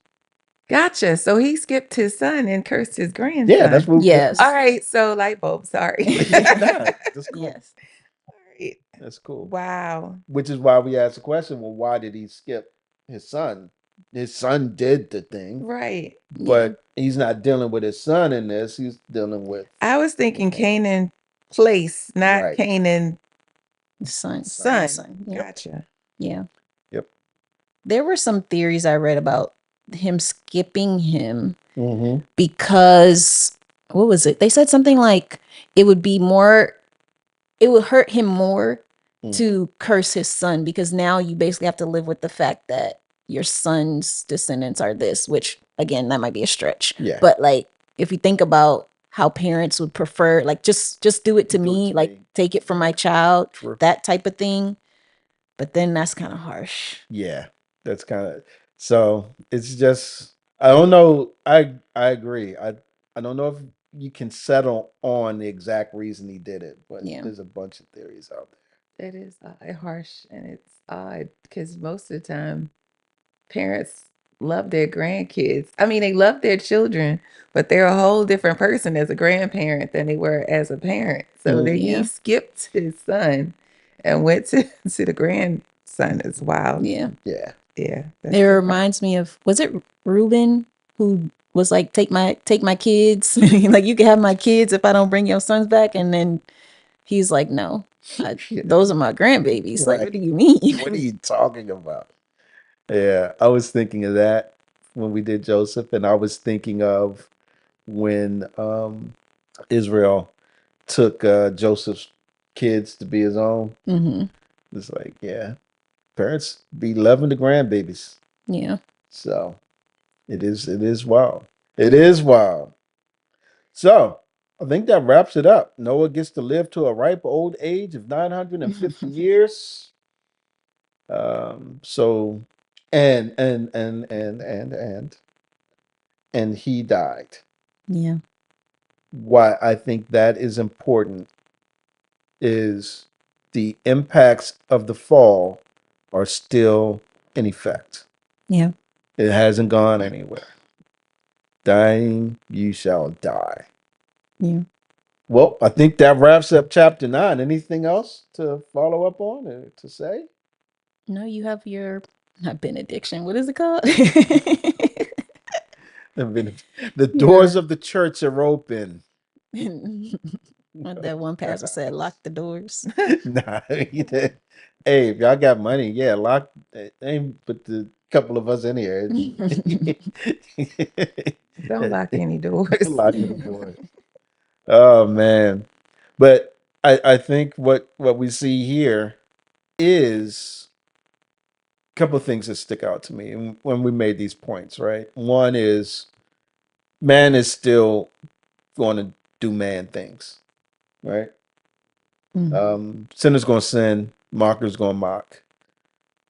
Gotcha. So he skipped his son and cursed his grandson. Yeah, that's what. Yes. All right. So light bulb. Sorry. That's cool. Yes. All right. That's cool. Wow. Which is why we asked the question, well, why did he skip his son? His son did the thing, Right. but he's not dealing with his son in this. He's dealing with I was thinking Canaan place, not Right. Canaan Son. son. Yep. Gotcha. Yeah. Yep. There were some theories I read about him skipping him Mm-hmm. because, what was it? They said something like it would hurt him more to curse his son, because now you basically have to live with the fact that your son's descendants are this, which again, that might be a stretch. Yeah. But like, if you think about how parents would prefer, like, just do it to me, like take it from my child, that type of thing. But then that's kind of harsh. Yeah, that's kind of, so it's just, I don't know. I agree. I don't know if you can settle on the exact reason he did it, but there's a bunch of theories out there. It is harsh, and it's odd because most of the time parents love their grandkids. I mean, they love their children, but they're a whole different person as a grandparent than they were as a parent. So then he skipped his son and went to the grandson as well. Yeah. Yeah. Yeah. It reminds me of, was it Reuben who was like, take my kids, like, you can have my kids if I don't bring your sons back, and then he's like, no, those are my grandbabies. Like, what do you mean? What are you talking about? Yeah, I was thinking of that when we did Joseph, and I was thinking of when Israel took Joseph's kids to be his own. It's like, yeah, parents be loving the grandbabies. Yeah. So it is wild. It is wild. So I think that wraps it up. Noah gets to live to a ripe old age of 950 years. So and he died. Yeah. Why I think that is important is the impacts of the fall are still in effect. Yeah. It hasn't gone anywhere. Dying, you shall die. Yeah. Well, I think that wraps up chapter 9. Anything else to follow up on or to say? No, you have your, not benediction. What is it called? The doors of the church are open. What that one pastor said, lock the doors. Nah, he did. Hey, if y'all got money, yeah, lock. Ain't but the couple of us in here. Don't lock any doors. Lock the doors. Oh man, but I think what we see here is a couple of things that stick out to me when we made these points. Right, one is man is still going to do man things. Right. Sinner's going to sin, mocker's going to mock.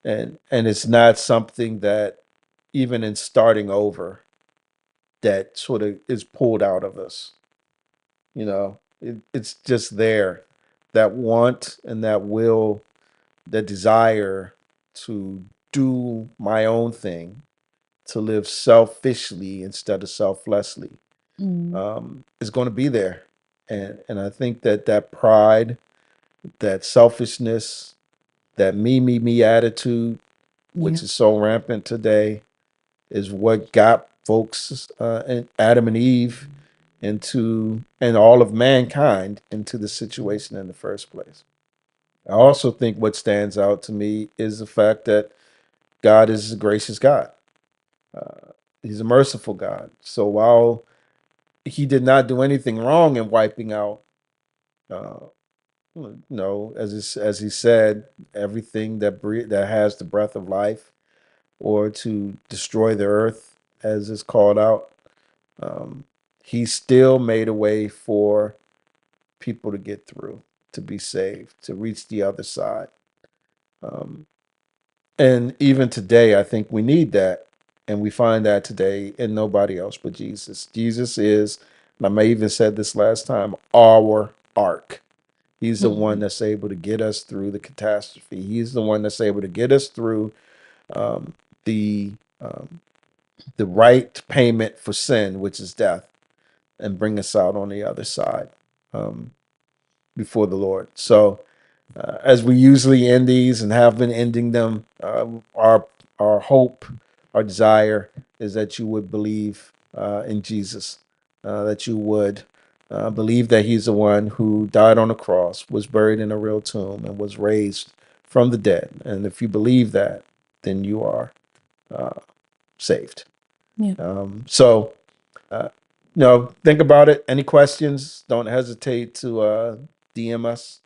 And it's not something that even in starting over that sort of is pulled out of us. You know, It's just there, that want and that will, that desire to do my own thing, to live selfishly instead of selflessly, is going to be there. And I think that pride, that selfishness, that me attitude, which is so rampant today, is what got folks, and Adam and Eve into, and all of mankind into the situation in the first place. I also think what stands out to me is the fact that God is a gracious God. Uh, he's a merciful God. So while he did not do anything wrong in wiping out, uh, as he said, everything that has the breath of life, or to destroy the earth, as is called out, um, he still made a way for people to get through, to be saved, to reach the other side. Um, and even today, I think we need that. And we find that today in nobody else but Jesus. Jesus is, and I may even said this last time, our ark. He's the one that's able to get us through the catastrophe. He's the one that's able to get us through, um, the um, the right payment for sin, which is death, and bring us out on the other side, um, before the Lord. So, as we usually end these and have been ending them, our hope, our desire is that you would believe, in Jesus, that you would, believe that he's the one who died on the cross, was buried in a real tomb, and was raised from the dead. And if you believe that, then you are, uh, saved. Yeah. So, uh, think about it. Any questions? Don't hesitate to, DM us,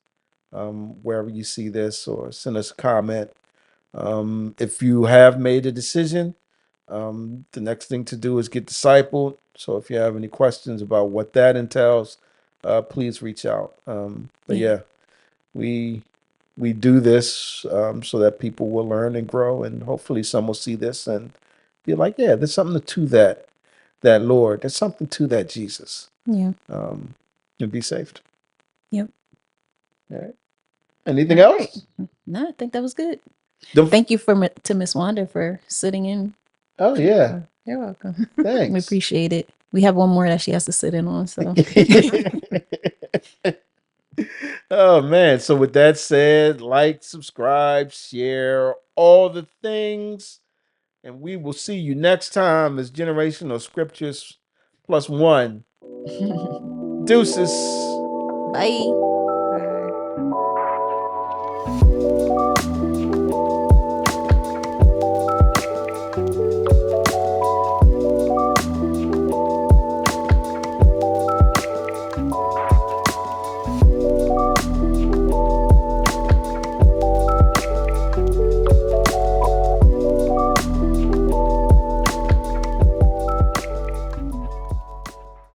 wherever you see this, or send us a comment. If you have made a decision, the next thing to do is get discipled. So if you have any questions about what that entails, please reach out. But Yeah. yeah, we we do this, so that people will learn and grow, and hopefully some will see this and be like, yeah, there's something to that Lord. There's something to that Jesus. Yeah. And be saved. Yep. All right. Anything All right. else? No, I think that was good. Don't- Thank you to Miss Wanda for sitting in. Oh yeah. You're welcome. We Thanks. appreciate it. We have one more that she has to sit in on. So Oh man. So with that said, like, subscribe, share, all the things. And we will see you next time as Generational Scriptures plus one. Deuces. bye.